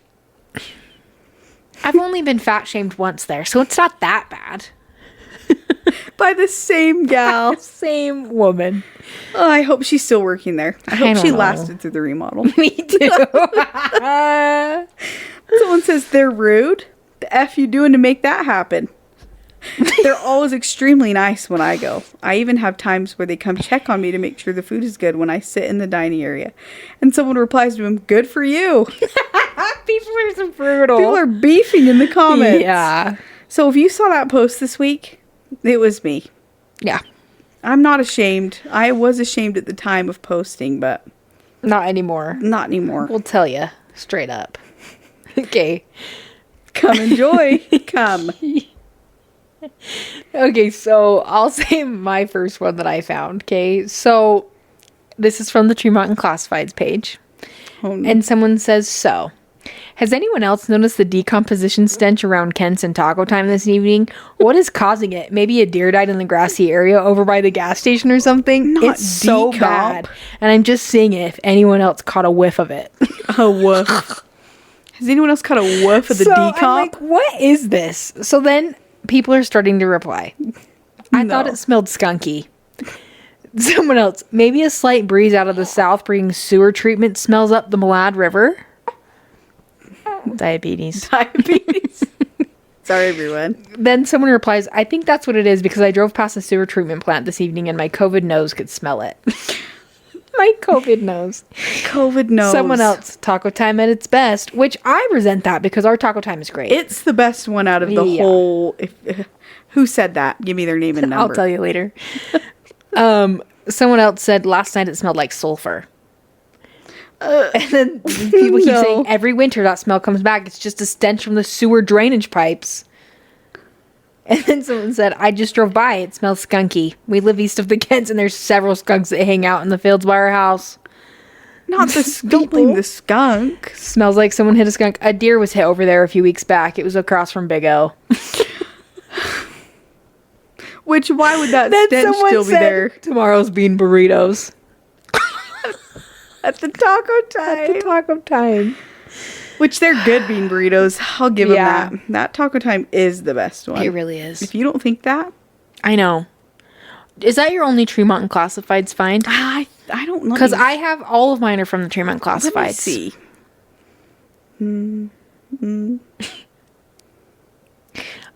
I've only been fat shamed once there, so it's not that bad. By the same gal. Same woman. Oh, I hope she's still working there. I hope don't she know. lasted through the remodel. Me too. Someone says they're rude. The F you doing to make that happen? They're always extremely nice when I go. I even have times where they come check on me to make sure the food is good when I sit in the dining area. And someone replies to him, good for you. People are so brutal. People are beefing in the comments. Yeah. So if you saw that post this week, it was me. Yeah. I'm not ashamed. I was ashamed at the time of posting, but Not anymore. not anymore. We'll tell you straight up. Okay. Come enjoy. Come. Okay, so I'll say my first one that I found. Okay, so this is from the Tremont and Classifieds page. Oh, no. And someone says, so, has anyone else noticed the decomposition stench around Kent's and taco time this evening? What is causing it? Maybe a deer died in the grassy area over by the gas station or something? Not It's so decomp. bad. And I'm just seeing if anyone else caught a whiff of it. A woof. Has anyone else caught a woof of the So decomp? I'm like, what is this? So then people are starting to reply. I thought No. it smelled skunky. Someone else, maybe a slight breeze out of the south bringing sewer treatment smells up the Malad River. Diabetes. Diabetes. Sorry, everyone. Then someone replies, I think that's what it is because I drove past a sewer treatment plant this evening and my COVID nose could smell it. My COVID nose. COVID knows. Someone else, taco time at its best, which I resent that because our taco time is great. It's the best one out of the Yeah. whole. Who said that? Give me their name and number. I'll tell you later. Someone else said last night it smelled like sulfur. And then people keep saying every winter that smell comes back. It's just a stench from the sewer drainage pipes. And then someone said, I just drove by. It smells skunky. We live east of the Kents, and there's several skunks that hang out in the fields by our house. Not the don't blame the skunk. Smells like someone hit a skunk. A deer was hit over there a few weeks back. It was across from Big O. Which, why would that stench still be there? Tomorrow's bean burritos. At the taco time. At the taco time. Which they're good bean burritos. I'll give them that. That taco time is the best one. It really is. If you don't think that. I know. Is that your only Tremont and Classifieds find? I don't know. Because I have all of mine are from the Tremont Classifieds. Let me see.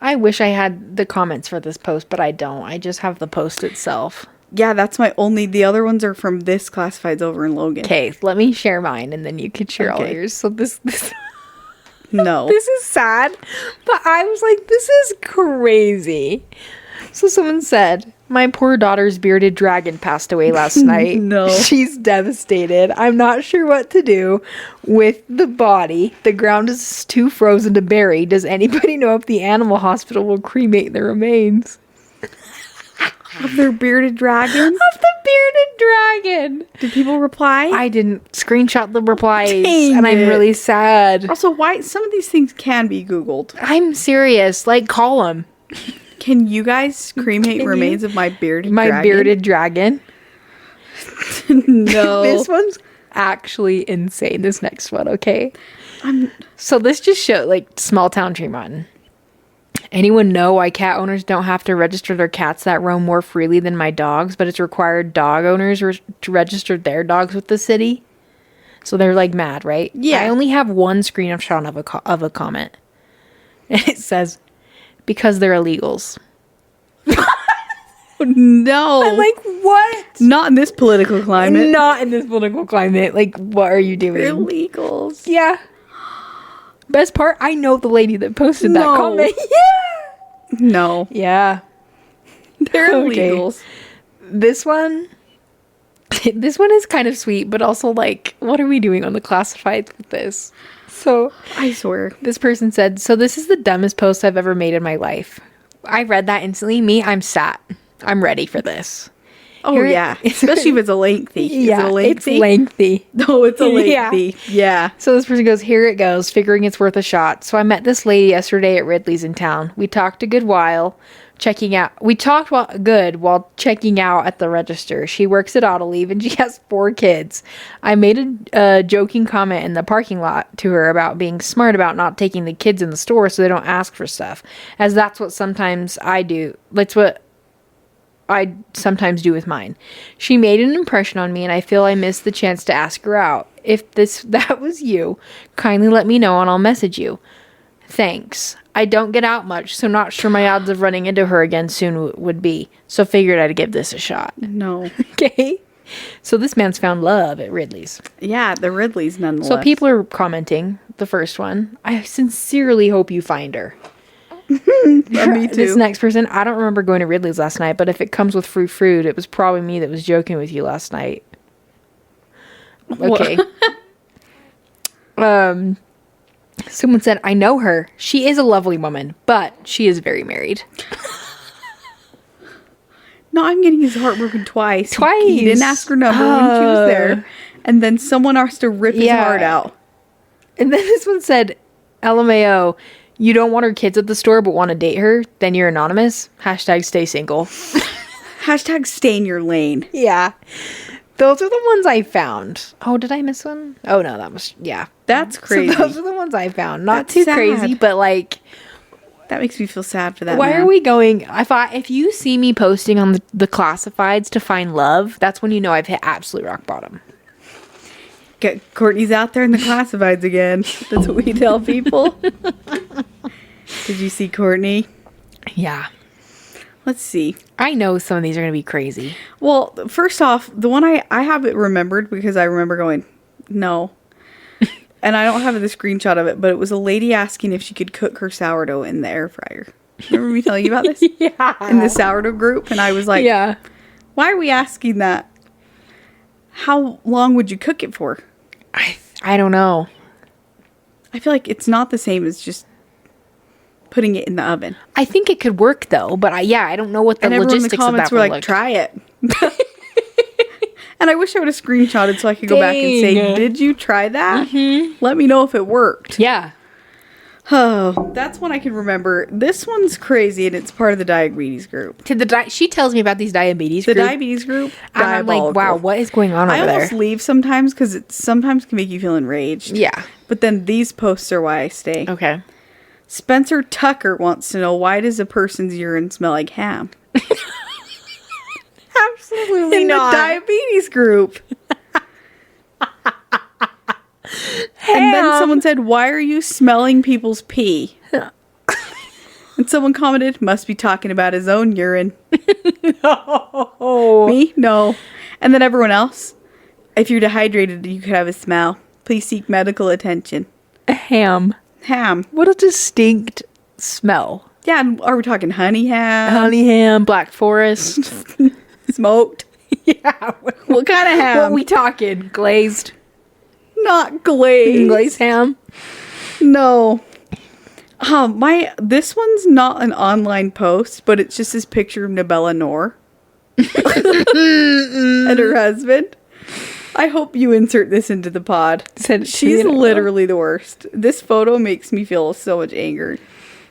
I wish I had the comments for this post, but I don't. I just have the post itself. Yeah, that's my only. The other ones are from this Classifieds over in Logan. Okay, let me share mine, and then you can share all yours. So this no, this is sad, but I was like, this is crazy. So someone said, my poor daughter's bearded dragon passed away last night. No. She's devastated. I'm not sure what to do with the body. The ground is too frozen to bury. Does anybody know if the animal hospital will cremate the remains? Of their bearded dragon? Of the bearded dragon. Did people reply? I didn't screenshot the replies. Dang and I'm it. really sad. Also, why some of these things can be Googled. I'm serious. Like, call them. Can you guys cremate remains of my bearded My dragon? bearded dragon. No. This one's actually insane. This next one, okay? So this just showed, like, small town Tremont. Anyone know why cat owners don't have to register their cats that roam more freely than my dogs, but it's required dog owners to register their dogs with the city? So they're, like, mad, right? Yeah. I only have one screenshot of a comment. And it says, because they're illegals. No. I'm like, what? Not in this political climate. Not in this political climate. Like, what are you doing? They're illegals. Yeah. Best part, I know the lady that posted that No. comment. Yeah. No. Yeah. They're Okay. illegals. This one is kind of sweet, but also like, what are we doing on the classifieds with this? So, I swear. this person said, so this is the dumbest post I've ever made in my life. I read that instantly. I'm sat. I'm ready for this. Oh, Here it- yeah. Especially if it's a lengthy. Yeah, Is it a lengthy? it's lengthy. No, it's a Yeah. lengthy. Yeah. So this person goes, here it goes, figuring it's worth a shot. So I met this lady yesterday at Ridley's in town. We talked a good while, while checking out at the register. She works at Autoleave and she has 4 kids. I made a joking comment in the parking lot to her about being smart about not taking the kids in the store so they don't ask for stuff, as that's what sometimes I do. That's what I sometimes do with mine. She made an impression on me and I feel I missed the chance to ask her out. If that was you, kindly let me know and I'll message you. Thanks. I don't get out much, so not sure my odds of running into her again soon would be. So figured I'd give this a shot. No. Okay. So this man's found love at Ridley's. Yeah, the Ridleys nonetheless. So people are commenting, the first one. I sincerely hope you find her. Me too. This next person, I don't remember going to Ridley's last night, but if it comes with free food, it was probably me that was joking with you last night. Okay. Someone said, I know her. She is a lovely woman, but she is very married. No, I'm getting his heart broken twice. Twice. He didn't ask her number when she was there. And then someone has to rip his heart out. And then this one said, LMAO, you don't want her kids at the store but want to date her? Then you're anonymous. Hashtag stay single. Hashtag stay in your lane. Yeah. Those are the ones I found. Oh, did I miss one? Oh, no, that was, yeah. That's crazy. So those are the ones I found. Not That's too sad. crazy, but like, That makes me feel sad for that why man. are we going? If you see me posting on the classifieds to find love, that's when you know I've hit absolute rock bottom. Courtney's out there in the classifieds again. That's what we tell people. Did you see Courtney? Yeah. Let's see. I know some of these are going to be crazy. Well, first off, the one I have it remembered because I remember going, no. And I don't have the screenshot of it, but it was a lady asking if she could cook her sourdough in the air fryer. Remember me telling you about this? Yeah. In the sourdough group, and I was like, Yeah. why are we asking that? How long would you cook it for? I don't know. I feel like it's not the same as just putting it in the oven. I think it could work though, but I don't know what the And everyone in the logistics of comments that were would like, look. try it. And I wish I would have screenshotted so I could go back and say, Dang. did you try that? Let me know if it worked. Yeah. Oh, that's one I can remember. This one's crazy, and it's part of the diabetes group. She tells me about these diabetes The group, diabetes group, and I'm like, wow, diabolical. what is going on I over almost there? leave sometimes because it sometimes can make you feel enraged. Yeah. But then these posts are why I stay. Okay. Spencer Tucker wants to know, why does a person's urine smell like ham? Absolutely In the diabetes group. And then someone said, why are you smelling people's pee? And someone commented, must be talking about his own urine. Oh. Me? No. And then everyone else, if you're dehydrated, you could have a smell. Please seek medical attention. Ham. Ham. What a distinct smell. Yeah, and are we talking honey ham? Honey ham, Black Forest. Smoked? Yeah. What kind of ham? What we talking? Glazed? Not glazed. Glazed ham? No. This one's not an online post, but it's just this picture of Nabella Noor and her husband. I hope you insert this into the pod. She's literally the worst. This photo makes me feel so much anger.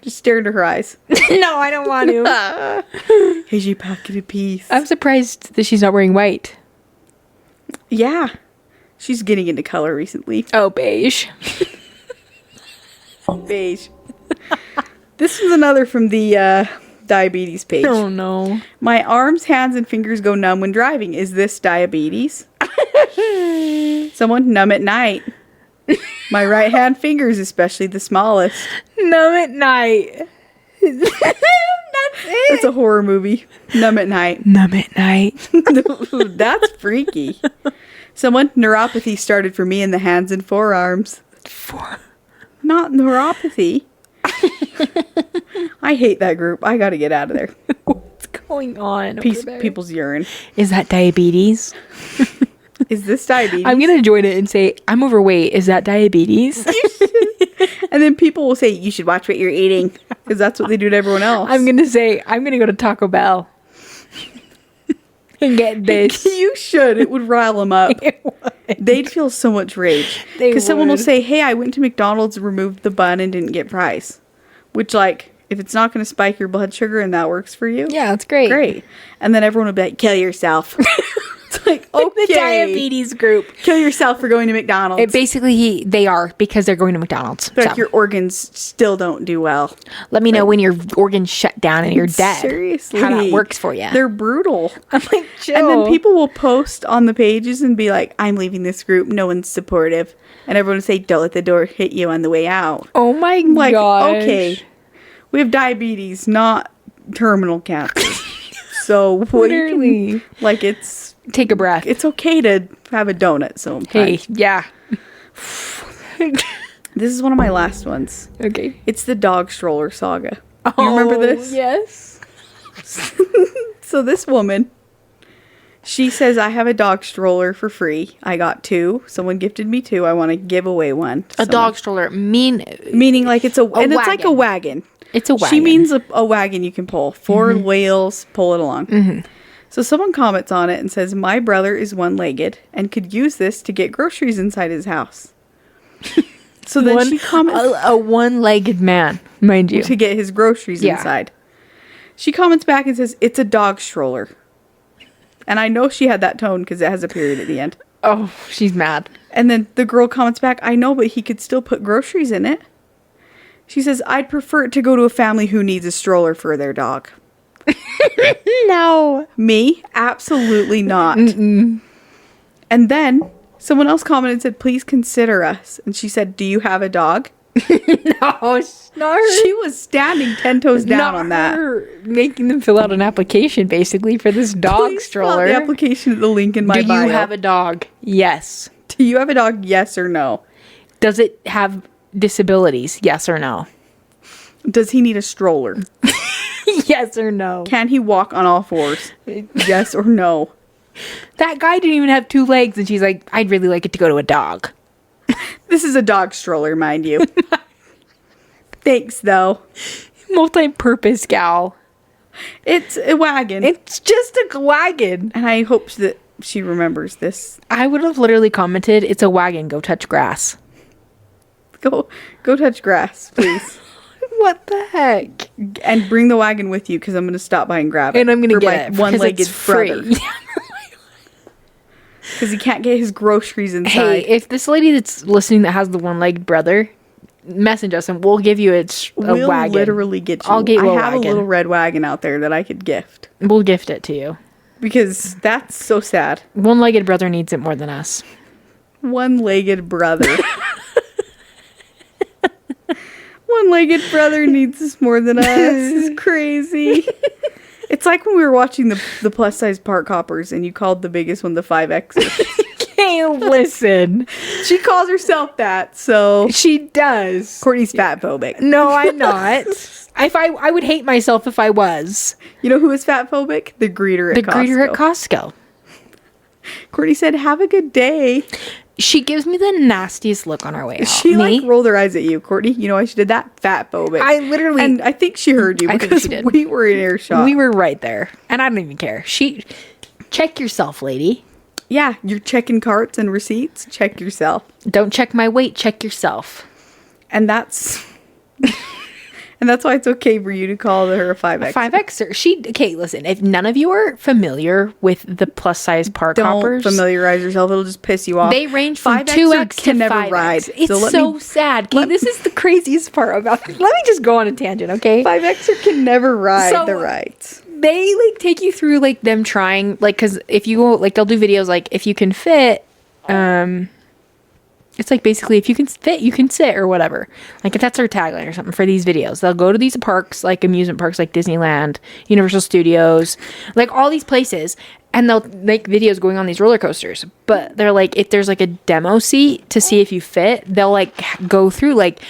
Just stare into her eyes. No, I don't want to. Here's your packet of peace. I'm surprised that she's not wearing white. Yeah. She's getting into color recently. Oh, beige. Beige. This was another from the diabetes page. Oh, no. My arms, hands, and fingers go numb when driving. Is this diabetes? Someone, numb at night. My right hand fingers, especially the smallest. Numb at night. That's it. It's a horror movie. Numb at night. Numb at night. That's freaky. Someone, neuropathy started for me in the hands and forearms. Not neuropathy. I hate that group. I gotta get out of there. What's going on over there? People's urine. Is that diabetes? Is this diabetes? I'm gonna join it and say, I'm overweight. Is that diabetes? And then people will say, you should watch what you're eating. Because that's what they do to everyone else. I'm gonna say, I'm gonna go to Taco Bell and get this. You should. It would rile them up. They'd feel so much rage. They Because someone will would. say, hey, I went to McDonald's and removed the bun and didn't get fries. Which, like, if it's not going to spike your blood sugar and that works for you, Yeah, that's great. great. And then everyone will be like, kill yourself. It's like, okay. The diabetes group. Kill yourself for going to McDonald's. It basically, they are because they're going to McDonald's. But So, like your organs still don't do well. let me know when your organs shut down and you're dead. Seriously. How that works for you. They're brutal. I'm like, chill. And then people will post on the pages and be like, I'm leaving this group. No one's supportive. And everyone will say, don't let the door hit you on the way out. Oh my Like, gosh. okay. We have diabetes, not terminal cancer. So, what do you Literally. can, like, it's Take a breath. okay to have a donut sometimes. Hey, yeah. This is one of my last ones. Okay. It's the dog stroller saga. You remember this? Yes. So this woman, she says, I have a dog stroller for free. I got 2. Someone gifted me 2. I want to give away one. to A someone. dog stroller. Meaning like it's and it's like a wagon. It's a wagon. She means a wagon you can pull. 4 wheels, pull it along. So someone comments on it and says, my brother is one-legged and could use this to get groceries inside his house. So then she comments a one-legged man, mind you. to get his groceries Yeah. inside. She comments back and says, it's a dog stroller. And I know she had that tone because it has a period at the end. Oh, she's mad. And then the girl comments back, I know, but he could still put groceries in it. She says, I'd prefer it to go to a family who needs a stroller for their dog. No. Me? Absolutely not. And then someone else commented and said, please consider us. And she said, do you have a dog? No, it's not her. She was standing 10 toes down Not on that. her making them fill out an application, basically, for this dog Please fill out stroller. the application at the link in my Do bio. you have a dog? Yes. Do you have a dog? Yes or no? Does it have disabilities? Yes or no? Does he need a stroller? Yes or no? Can he walk on all fours? Yes or no? That guy didn't even have 2 legs, and she's like, I'd really like it to go to a dog. This is a dog stroller, mind you. Thanks, though. Multi-purpose gal. It's a wagon. It's just a wagon. And I hope that she remembers this. I would have literally commented, it's a wagon, go touch grass. Go touch grass, please. What the heck? And bring the wagon with you, because I'm going to stop by and grab it. And I'm going to for get my it. one-legged free. brother. Because he can't get his groceries inside. Hey, if this lady that's listening that has the one-legged brother, message us and we'll give you a we'll wagon. Literally get you. I'll get you I a have wagon. a little red wagon out there that I could gift. We'll gift it to you. Because that's so sad. One-legged brother needs it more than us. One-legged brother. One-legged brother needs us more than us. It's crazy. It's like when we were watching the plus-size park hoppers and you called the biggest one the 5Xer. Hey, listen. She calls herself that, so... She does. Courtney's fat phobic. No, I'm not. I would hate myself if I was. You know who is fat phobic? The greeter at Costco. The greeter at Costco. Courtney said, have a good day. She gives me the nastiest look on our way out. She like rolled her eyes at you, Courtney. You know why she did that? Fat phobic. I literally... And I think she heard you I think because she did. we were in earshot. We were right there. And I don't even care. Check yourself, lady. Yeah, you're checking carts and receipts. Check yourself. Don't check my weight. Check yourself. And that's... And that's why it's okay for you to call her a 5X. 5Xer. Okay, listen. If none of you are familiar with the plus size park hoppers, don't familiarize yourself. It'll just piss you off. they range from 5Xer 2X to can never 5X. ride. It's so sad. Okay, this is the craziest part about it. Let me just go on a tangent, okay? 5Xer can never ride the rides. They like take you through like them trying, like, because if you go, like, they'll do videos like if you can fit, it's like basically if you can fit, you can sit or whatever. Like if that's their tagline or something for these videos. They'll go to these parks, like amusement parks like Disneyland, Universal Studios, like all these places, and they'll make videos going on these roller coasters. But they're like, if there's like a demo seat to see if you fit, they'll like go through like,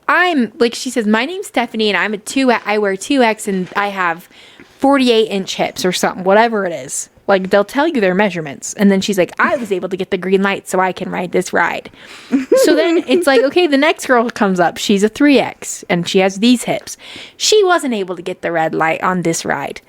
I'm like, she says, my name's Stephanie and I wear 2X and I have 48-inch hips or something, whatever it is. Like, they'll tell you their measurements. And then she's like, I was able to get the green light so I can ride this ride. So then it's like, okay, the next girl comes up. She's a 3X and she has these hips. She wasn't able to get the red light on this ride.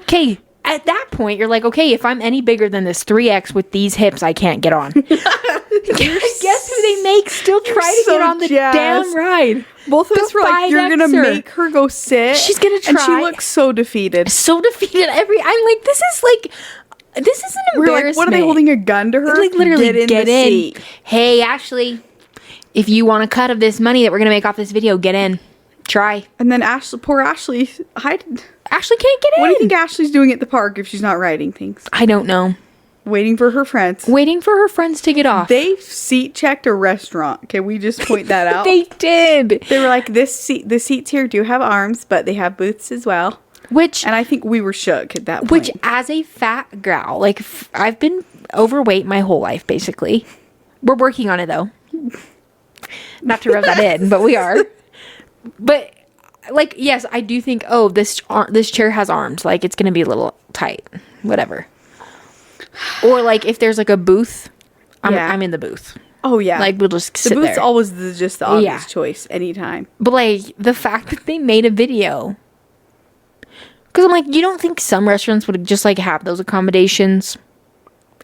Okay, at that point, you're like, okay, if I'm any bigger than this 3X with these hips, I can't get on. Guess who they make still try to get on the damn ride? Both of us were like, you're going to make her go sit. She's going to try. And she looks so defeated. So defeated. I'm like, this is an embarrassment. We're like, what are they holding a gun to her? Like, literally, get in. Seat. Hey, Ashley, if you want a cut of this money that we're going to make off this video, get in. Try. And then poor Ashley, Ashley can't get in. What do you think Ashley's doing at the park if she's not riding things? I don't know. Waiting for her friends. Waiting for her friends to get off. They seat checked a restaurant. Can we just point that out? They did. They were like, the seats here do have arms, but they have booths as well. And I think we were shook at that point. Which, as a fat gal, like, I've been overweight my whole life, basically. We're working on it, though. Not to rub that in, but we are. But, like, yes, I do think, oh, this chair has arms. Like, it's going to be a little tight. Whatever. Or, like, if there's, like, a booth, I'm in the booth. Oh, yeah. Like, we'll just sit there. The booth's always just the obvious choice anytime. But, like, the fact that they made a video. Because I'm like, you don't think some restaurants would just, like, have those accommodations?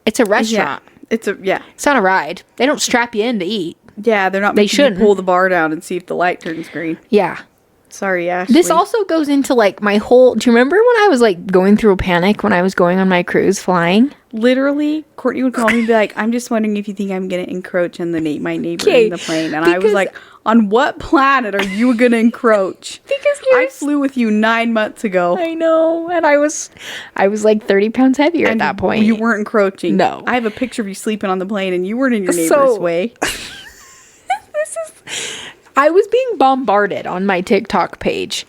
It's a restaurant. Yeah. It's not a ride. They don't strap you in to eat. Yeah, they're not making you pull the bar down and see if the light turns green. Yeah. Sorry, Ashley. This also goes into, like, my whole... Do you remember when I was, like, going through a panic when I was going on my cruise flying? Literally, Courtney would call me and be like, I'm just wondering if you think I'm going to encroach on my neighbor in the plane. And I was like, on what planet are you going to encroach? Because I flew with you 9 months ago. I know. And I was like 30 pounds heavier at that point. You weren't encroaching. No. I have a picture of you sleeping on the plane and you weren't in your neighbor's way. I was being bombarded on my TikTok page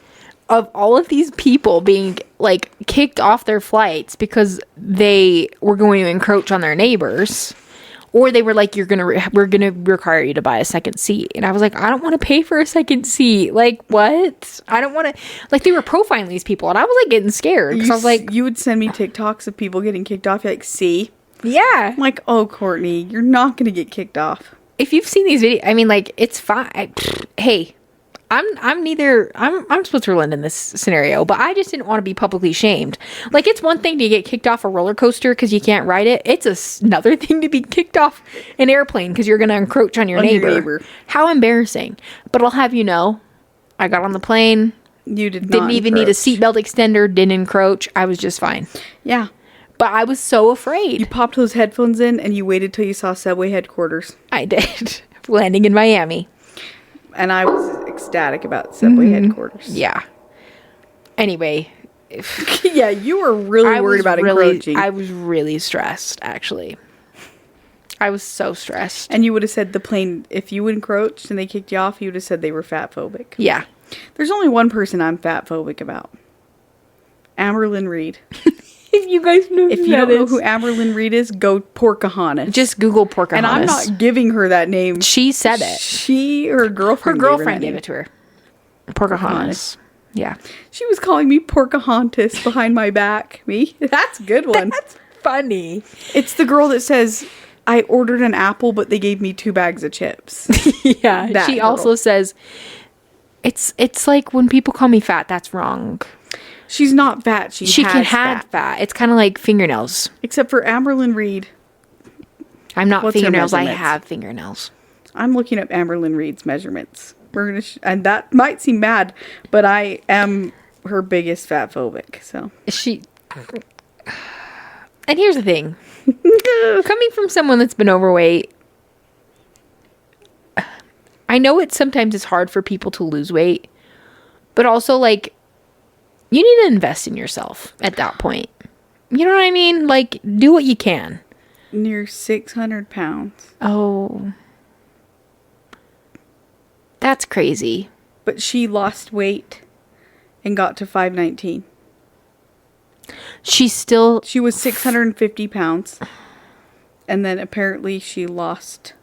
of all of these people being, like, kicked off their flights because they were going to encroach on their neighbors, Or they were like, we're gonna require you to buy a second seat. And I was like, I don't want to pay for a second seat. Like, what? I don't want to. Like, they were profiling these people, and I was like getting scared because I was like, you would send me TikToks of people getting kicked off. You're like, see, yeah. I'm like, oh, Courtney, you're not gonna get kicked off. If you've seen these videos, I mean, like, it's fine. Hey, I'm Switzerland in this scenario, but I just didn't want to be publicly shamed. Like, it's one thing to get kicked off a roller coaster because you can't ride it. It's another thing to be kicked off an airplane because you're going to encroach on your neighbor. How embarrassing. But I'll have you know, I got on the plane. You didn't even need a seatbelt extender, didn't encroach. I was just fine. Yeah. But I was so afraid. You popped those headphones in and you waited till you saw Subway headquarters. I did. Landing in Miami. And I was ecstatic about Subway headquarters. Yeah. Anyway. Yeah, you were really worried about encroaching. I was really stressed, actually. I was so stressed. And you would have said the plane, if you encroached and they kicked you off, you would have said they were fat phobic. Yeah. There's only one person I'm fat phobic about. Amberlyn Reed. If you guys know If you don't know who Amberlyn Reed is, go Porcahontas. Just Google Porcahontas. And I'm not giving her that name. She said it. Her girlfriend gave it to her. Pocahontas. Yeah. She was calling me Pocahontas behind my back. Me? That's a good one. That's funny. It's the girl that says, I ordered an apple, but they gave me 2 bags of chips. Yeah. That she girl. also says, it's like when people call me fat, that's wrong. She's not fat. She can have fat. It's kind of like fingernails. Except for Amberlyn Reed. I'm not What's her fingernails. I measurements? have fingernails. I'm looking up Amberlyn Reed's measurements. We're gonna, and that might seem bad, but I am her biggest fat phobic. So and here's the thing: coming from someone that's been overweight, I know sometimes it's hard for people to lose weight, but also like you need to invest in yourself at that point. You know what I mean? Like, do what you can. Near 600 pounds. Oh. That's crazy. But she lost weight and got to 519. She was 650 pounds. And then apparently she lost.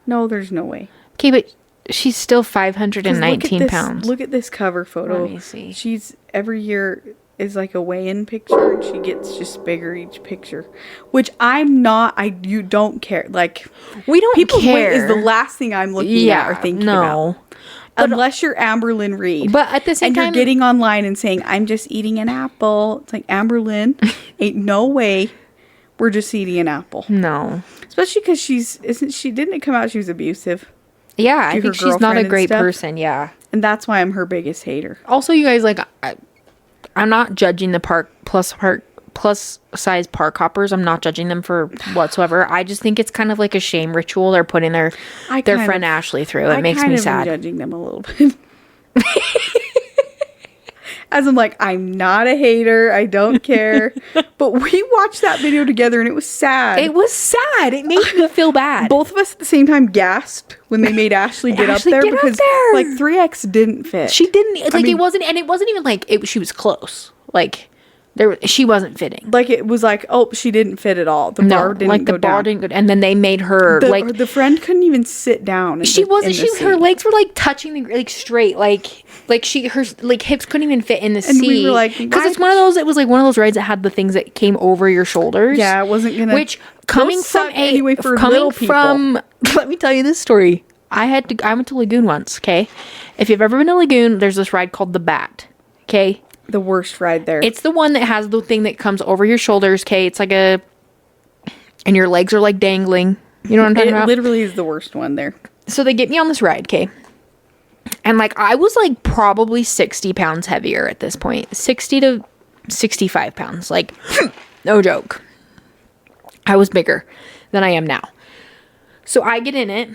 No, there's no way. Okay, but she's still 519 pounds. Look at this cover photo. Let me see. She's every year is like a weigh-in picture, and she gets just bigger each picture. Which you don't care. Like, we don't people's care. weight is the last thing I'm looking at or thinking about. Unless you're Amberlyn Reed. But at the same time, you're getting online and saying, I'm just eating an apple. It's like, Amberlyn, ain't no way we're just eating an apple. No. Especially because didn't it come out she was abusive? Yeah, I think she's not a great person, yeah. And that's why I'm her biggest hater. Also, you guys, like, I'm not judging the plus size park hoppers. I'm not judging them for whatsoever. I just think it's kind of like a shame ritual they're putting their friend Ashley through. It makes me sad. I'm judging them a little bit. As I'm like, I'm not a hater. I don't care. But we watched that video together and it was sad. It was sad. It made me feel bad. Both of us at the same time gasped when they made Ashley get up there because like 3X didn't fit. She didn't. Like, it wasn't even like she was close. Like, she wasn't fitting. Like, it was like, oh, she didn't fit at all. The bar didn't go down. And then they made her the friend couldn't even sit down. Her legs were like touching the like straight, like her like hips couldn't even fit in the seat. We were like, because it's one of those. It was like one of those rides that had the things that came over your shoulders. Yeah, it wasn't gonna. Which coming from let me tell you this story. I went to Lagoon once. Okay, if you've ever been to Lagoon, there's this ride called the Bat. Okay. The worst ride there. It's the one that has the thing that comes over your shoulders, okay? It's like and your legs are like dangling. You know what I'm talking about? It literally is the worst one there. So they get me on this ride, okay? And like, I was like probably 60 pounds heavier at this point. 60 to 65 pounds. Like, no joke. I was bigger than I am now. So I get in it,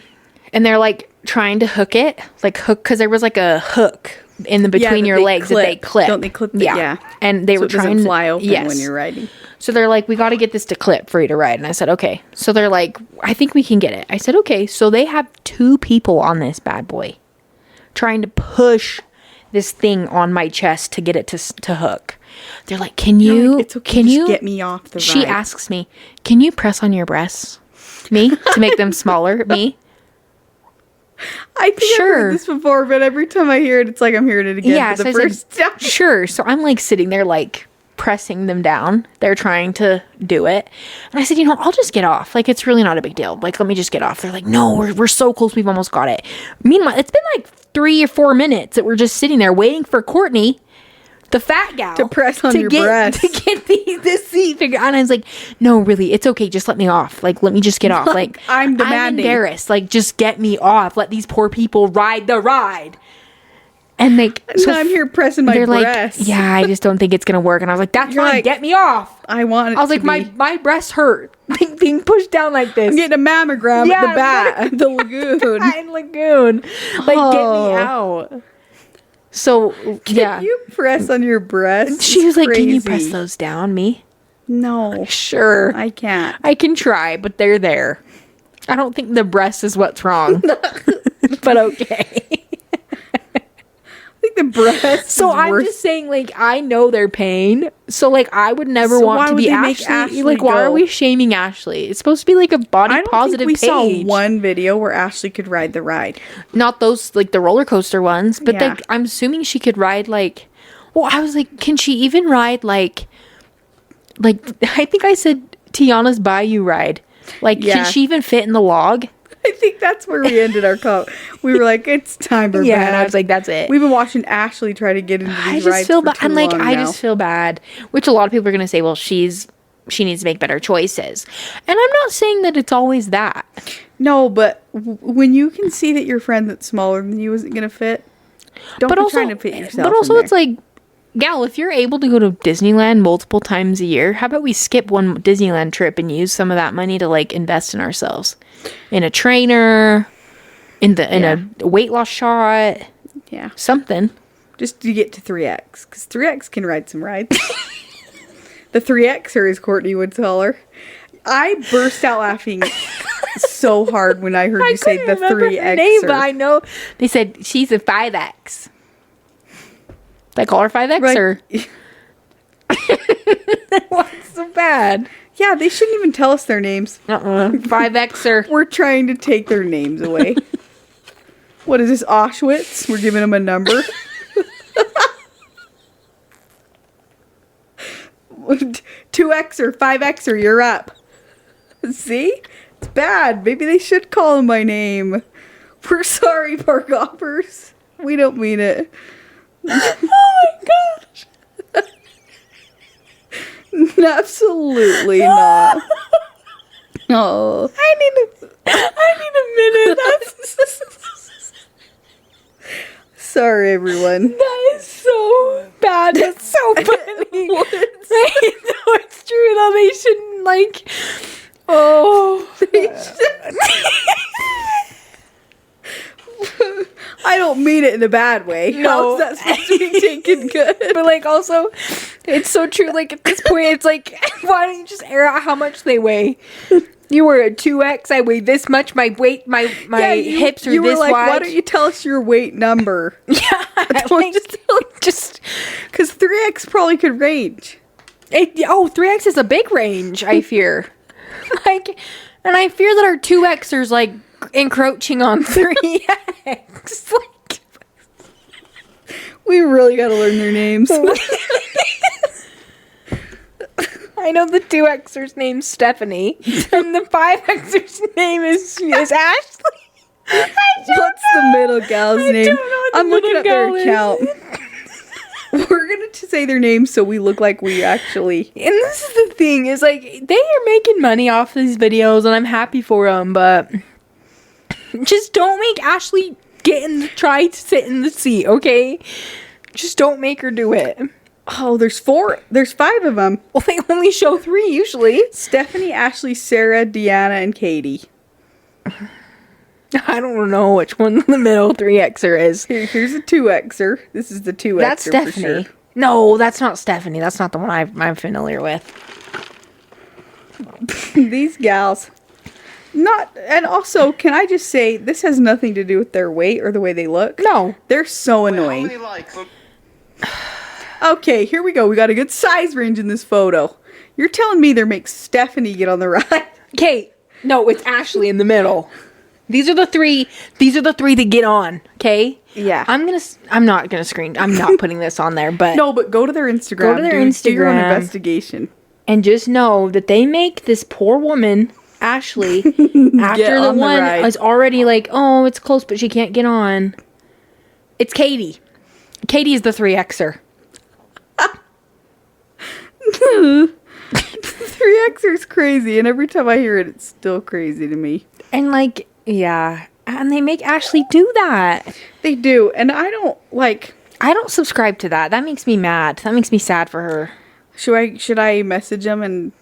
and they're like trying to hook it. Like, because there was like a hook in the between your legs that they clip. Don't they clip it? Yeah. And they were trying to fly open when you're riding. So they're like, we got to get this to clip for you to ride. And I said, okay. So they're like, I think we can get it. I said, okay. So they have 2 people on this bad boy trying to push this thing on my chest to get it to hook. They're like, it's okay, just get me off the ride. She asks me, can you press on your breasts? Me? To make them smaller? Me? I think I've heard this before, but every time I hear it, it's like I'm hearing it again for the first time. Sure. So I'm like sitting there like pressing them down. They're trying to do it. And I said, I'll just get off. Like, it's really not a big deal. Like, let me just get off. They're like, no, we're so close. We've almost got it. Meanwhile, it's been like 3 or 4 minutes that we're just sitting there waiting for Courtney, the fat gal, to press on your breast. To get this seat figured out. And I was like, no, really, it's okay. Just let me off. Like, let me just get off. Like, I'm demanding. I'm embarrassed. Like, just get me off. Let these poor people ride the ride. And like, so I'm here pressing my breast. Like, yeah, I just don't think it's gonna work. And I was like, that's fine, get me off. I want it. I was like, my breasts hurt being pushed down like this. I'm getting a mammogram at the bat, the lagoon. In lagoon. Like, get me out. So can you press on your breast? She was like, can you press those down, me? No. Sure. I can't. I can try, but they're there. I don't think the breast is what's wrong. But okay. The breast. So I'm just saying, like, I know their pain. So like, I would never want to be Ashley. Like, why are we shaming Ashley? It's supposed to be like a body positive page. We saw one video where Ashley could ride the ride. Not those like the roller coaster ones, but like I'm assuming she could ride like. Well, I was like, can she even ride like I think I said Tiana's Bayou ride. Like, can she even fit in the log? I think that's where we ended our call. We were like, it's time for bed. And I was like, that's it. We've been watching Ashley try to get into these rides for too long now. I just feel bad. Which a lot of people are going to say, well, she needs to make better choices. And I'm not saying that it's always that. No, but when you can see that your friend that's smaller than you isn't going to fit, don't be trying to fit yourself. But also, it's like, gal, if you're able to go to Disneyland multiple times a year, how about we skip one Disneyland trip and use some of that money to like invest in ourselves, in a trainer, in a weight loss shot, something, just to get to 3X, because 3X can ride some rides. The 3Xer, as Courtney would call her. I burst out laughing so hard when I heard you say the 3Xer. Name, but I know they said she's a 5X. They call her 5X, or what's so bad? Yeah, they shouldn't even tell us their names. 5X, or we're trying to take their names away. What is this, Auschwitz? We're giving them a number. 2X or 5X or you're up. See? It's bad. Maybe they should call them by name. We're sorry, park hoppers. We don't mean it. Oh my gosh. Absolutely not. Oh. I need a minute. That's sorry, everyone. That is so bad. That's so funny. No, it's true though. They shouldn't like. Oh. I don't mean it in a bad way. No. How's that supposed to be taken good? But like, also, it's so true. Like, at this point, it's like, why don't you just air out how much they weigh? You were a 2X. I weigh this much. My weight, my hips are you this were like, wide. Why don't you tell us your weight number? Yeah, just because 3X probably could range. 3X is a big range. I fear, and I fear that our 2Xers like encroaching on 3X. Like, we really got to learn their names. I know the 2Xer's name's Stephanie, and the 5Xer's name is Ashley. What's the middle gal's name? I'm looking up their account. We're going to say their names so we look like we actually... And this is the thing, is like, they are making money off these videos, and I'm happy for them, but just don't make Ashley try to sit in the seat, okay? Just don't make her do it. Oh, there's 5 of them. Well, they only show 3 usually. Stephanie, Ashley, Sarah, Deanna, and Katie. I don't know which one the middle 3Xer is. Here's a 2Xer. This is the 2Xer. That's Stephanie. For sure. No, that's not Stephanie. That's not the one I'm familiar with. These gals. And also, can I just say, this has nothing to do with their weight or the way they look. No. They're so annoying. Okay, here we go. We got a good size range in this photo. You're telling me they make Stephanie get on the ride? Okay, No, it's Ashley in the middle. These are the three that get on, okay? Yeah. I'm not gonna screen. I'm not putting this on there, but No, but go to their Instagram. Go to their Do your own Instagram. investigation. and just know that they make this poor woman, Ashley, after the on the one ride. is already like, oh, it's close, but she can't get on. It's Katie. Katie is the 3Xer. 3Xer's crazy, and every time I hear it, it's still crazy to me. And like, yeah. And they make Ashley do that. They do, and I don't like. I don't subscribe to that. That makes me mad. That makes me sad for her. Should I message them and?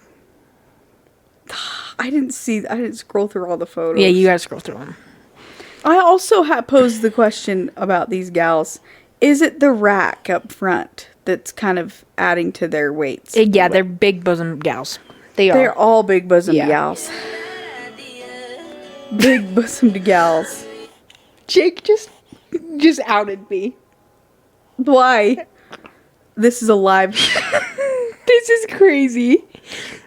I didn't scroll through all the photos. Yeah, you gotta scroll through them. I also posed the question about these gals. Is it the rack up front that's kind of adding to their weights? Yeah, they're big bosom gals. They are. They're all big bosom Yeah. gals. Big bosomed gals. Jake just outed me. Why? This is a live. This is crazy.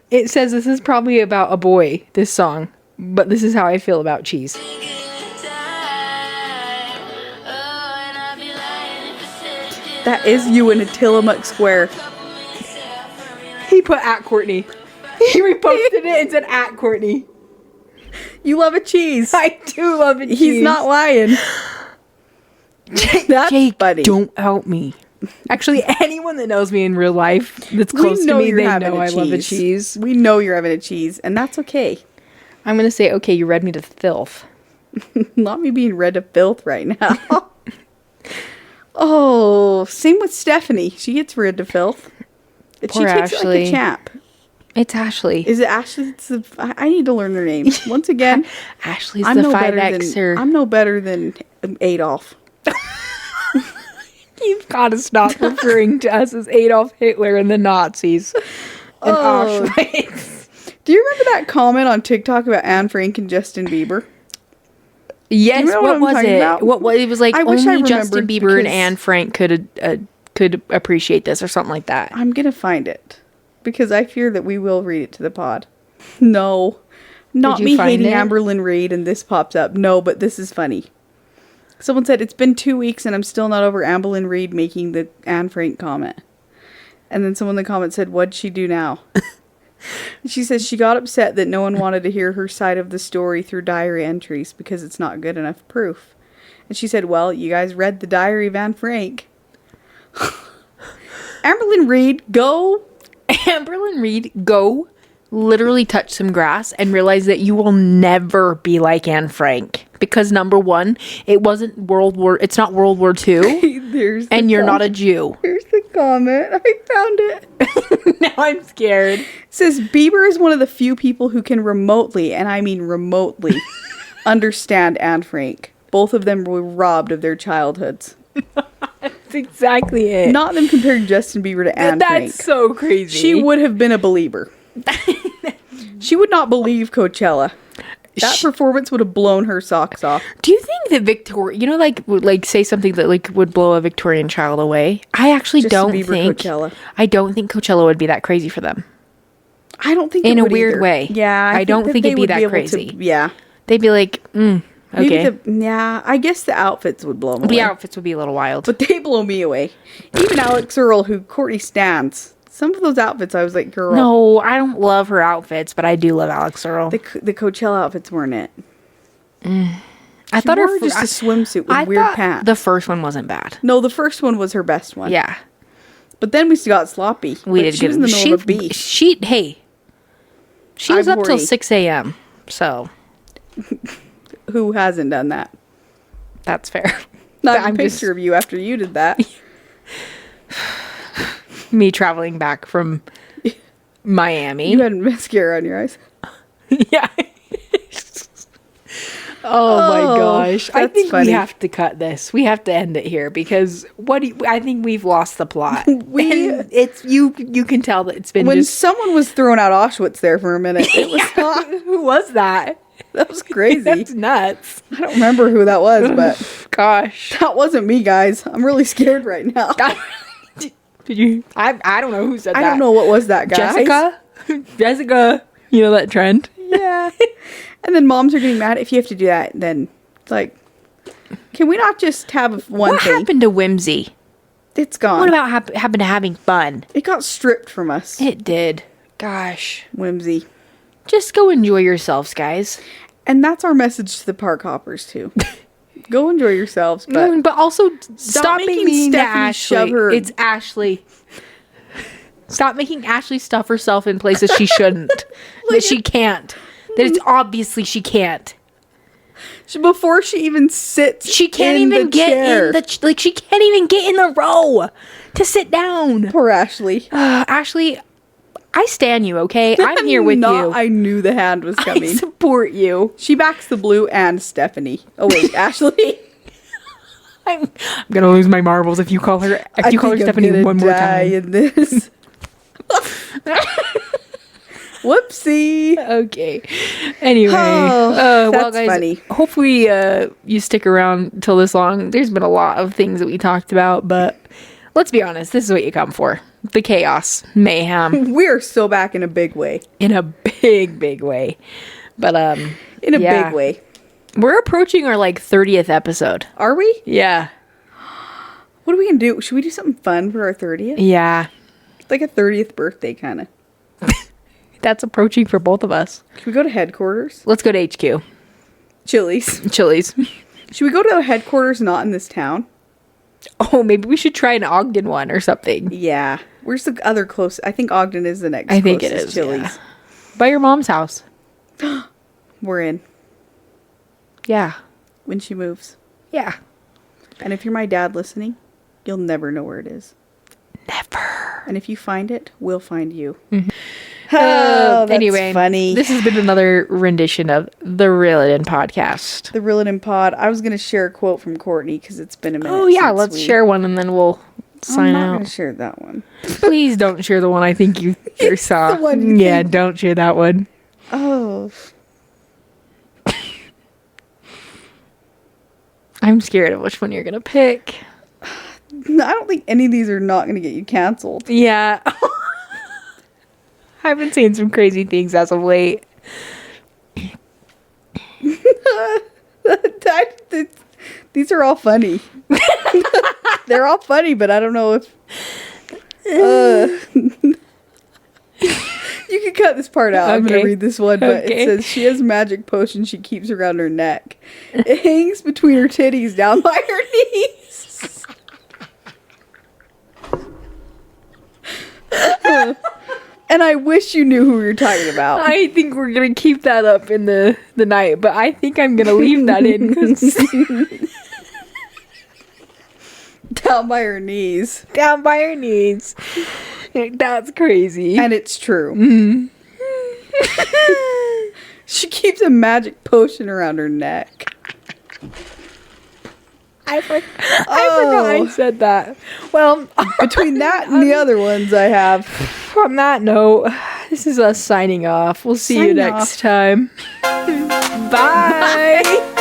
It says this is probably about a boy, this song. But this is how I feel about cheese. That is you in a Tillamook Square. He put at Courtney. He reposted it and said at Courtney. You love a cheese. I do love it. He's not lying. That's Jake, funny. don't out me. Actually, anyone that knows me in real life that's close to me, you're they having know I love a cheese. We know you're having a cheese, and that's okay. I'm going to say, okay, you read me to filth. Not me being read to filth right now. Oh, same with Stephanie. She gets read to filth. Poor She takes it like Ashley. a champ. It's Ashley. Is it Ashley? I need to learn their name. Once again, Ashley's I'm the no better 5Xer. I'm no better than Adolf. You've got to stop referring to us as Adolf Hitler and the Nazis. And Oh. Auschwitz. Do you remember that comment on TikTok about Anne Frank and Justin Bieber? Yes, know what what I'm was talking it? about? What it was like I wish I only Justin remembered Bieber and because- Anne Frank could appreciate this or something like that. I'm gonna find it because I fear that we will read it to the pod. No, not Did you me find hating it? Amberlyn Reid and this pops up. No, but this is funny. Someone said it's been 2 weeks and I'm still not over Amberlyn Reid making the Anne Frank comment. And then someone in the comment said, "What'd she do now?" She says she got upset that no one wanted to hear her side of the story through diary entries because it's not good enough proof. And she said, "Well, you guys read the diary of Anne Frank." Amberlyn Reid, go. Amberlyn Reid, go literally touch some grass and realize that you will never be like Anne Frank. Because number one, it's not World War II, There's the and you're not a comment. Jew. Here's the comment. I found it. Now I'm scared. It says Bieber is one of the few people who can remotely, and I mean remotely, understand Anne Frank. Both of them were robbed of their childhoods. That's exactly it. Not them comparing Justin Bieber to Anne Frank. That's so crazy. She would have been a believer. She would not believe Coachella. That performance would have blown her socks off. Do you think that Victoria, like say something that like would blow a Victorian child away? I actually Justin don't Bieber, think. Coachella. I don't think Coachella would be that crazy for them. I don't think In it a would weird either. way. Yeah, I don't that think they it'd be would that able crazy. Yeah. They'd be like, okay. Maybe I guess the outfits would blow them away. The outfits would be a little wild. But they blow me away. Even Alex Earl, who Courtney stands. Some of those outfits, I was like, girl. No, I don't love her outfits, but I do love Alex Earl. The Coachella outfits weren't it. I thought wore her just a swimsuit with weird pants. The first one wasn't bad. No, the first one was her best one. Yeah, But then we got sloppy. we Like, did she get was in the middle of a beach. She was up till Ivory. 6 a.m. So Who hasn't done that? that's fair. Not a I'm picture just of you after you did that. me traveling back from Miami. You had mascara on your eyes. Yeah. Oh my Oh, gosh. I that's think funny. we have to cut this. We have to end it here because I think we've lost the plot. And it's you can tell that it's been When just someone was throwing out Auschwitz there for a minute, it was not. who was that? That was crazy. That's nuts. I don't remember who that was, but Gosh. that wasn't me, guys. I'm really scared right now. Did you I don't know who said I that. don't know what was that, guys. Jessica? Jessica, you know that trend? Yeah. And then moms are getting mad. If you have to do that, then it's like, can we not just have one What thing? happened to whimsy? It's gone. What about happened to having fun? It got stripped from us. It did. Gosh. Whimsy. Just go enjoy yourselves, guys. And that's our message to the park hoppers, too. Go enjoy yourselves, but also stop making being mean to Stephanie Ashley. shove her- It's Ashley. Stop making Ashley stuff herself in places she shouldn't. That she can't. That it's obviously she can't. before she even sits, She can't in even the get chair. in the like. She can't even get in the row to sit down. Poor Ashley. Ashley, I stand you. Okay, I'm here with you. I knew the hand was I coming. support you. She backs the blue and Stephanie. Oh wait, Ashley. I'm gonna lose my marbles if you call her. If you call her Stephanie one more time. In this. Whoopsie. Okay. Anyway, Oh, well, that's guys, funny. hopefully you stick around till this long. There's been a lot of things that we talked about, but let's be honest. This is what you come for: the chaos, mayhem, We're still back in a big way. in a big, big way. But In a yeah. big way. We're approaching our 30th episode. Are we? Yeah, What are we gonna do? Should we do something fun for our 30th? yeah. Like a 30th birthday kind of. That's approaching for both of us. Should we go to headquarters? Let's go to HQ. Chili's. Chili's. Should we go to a headquarters not in this town? Oh, maybe we should try an Ogden one or something. Yeah. Where's the other close? I think Ogden is the next I think it closest is. Chili's. Yeah. By your mom's house. We're in Yeah. when she moves. Yeah. And if you're my dad listening, you'll never know where it is. Never. And if you find it, we'll find you. Mm-hmm. Oh, that's Anyway, funny. this has been another rendition of the Reel It In podcast. The Reel It In Pod. I was going to share a quote from Courtney because it's been a minute. Oh, yeah. since Let's we- share one and then we'll I'm sign not going out. to share that one. Please don't share the one I think you saw. the one you Yeah, think. don't share that one. Oh. I'm scared of which one you're going to pick. No, I don't think any of these are not going to get you canceled. Yeah. I've been saying some crazy things as of late. These are all funny. They're all funny, but I don't know if... You can cut this part out. I'm going Okay. to read this one, but Okay. it says, she has magic potion she keeps around her neck. It hangs between her titties down by her knees. And I wish you knew who we were talking about. I think we're going to keep that up in the night, but I think I'm going to leave that in because Down by her knees. down by her knees. That's crazy. And it's true. Mm-hmm. She keeps a magic potion around her neck. I forgot I said that. Well, Between that and the other ones I have. on that note, this is us signing off. We'll see you Sign next off. time. Bye.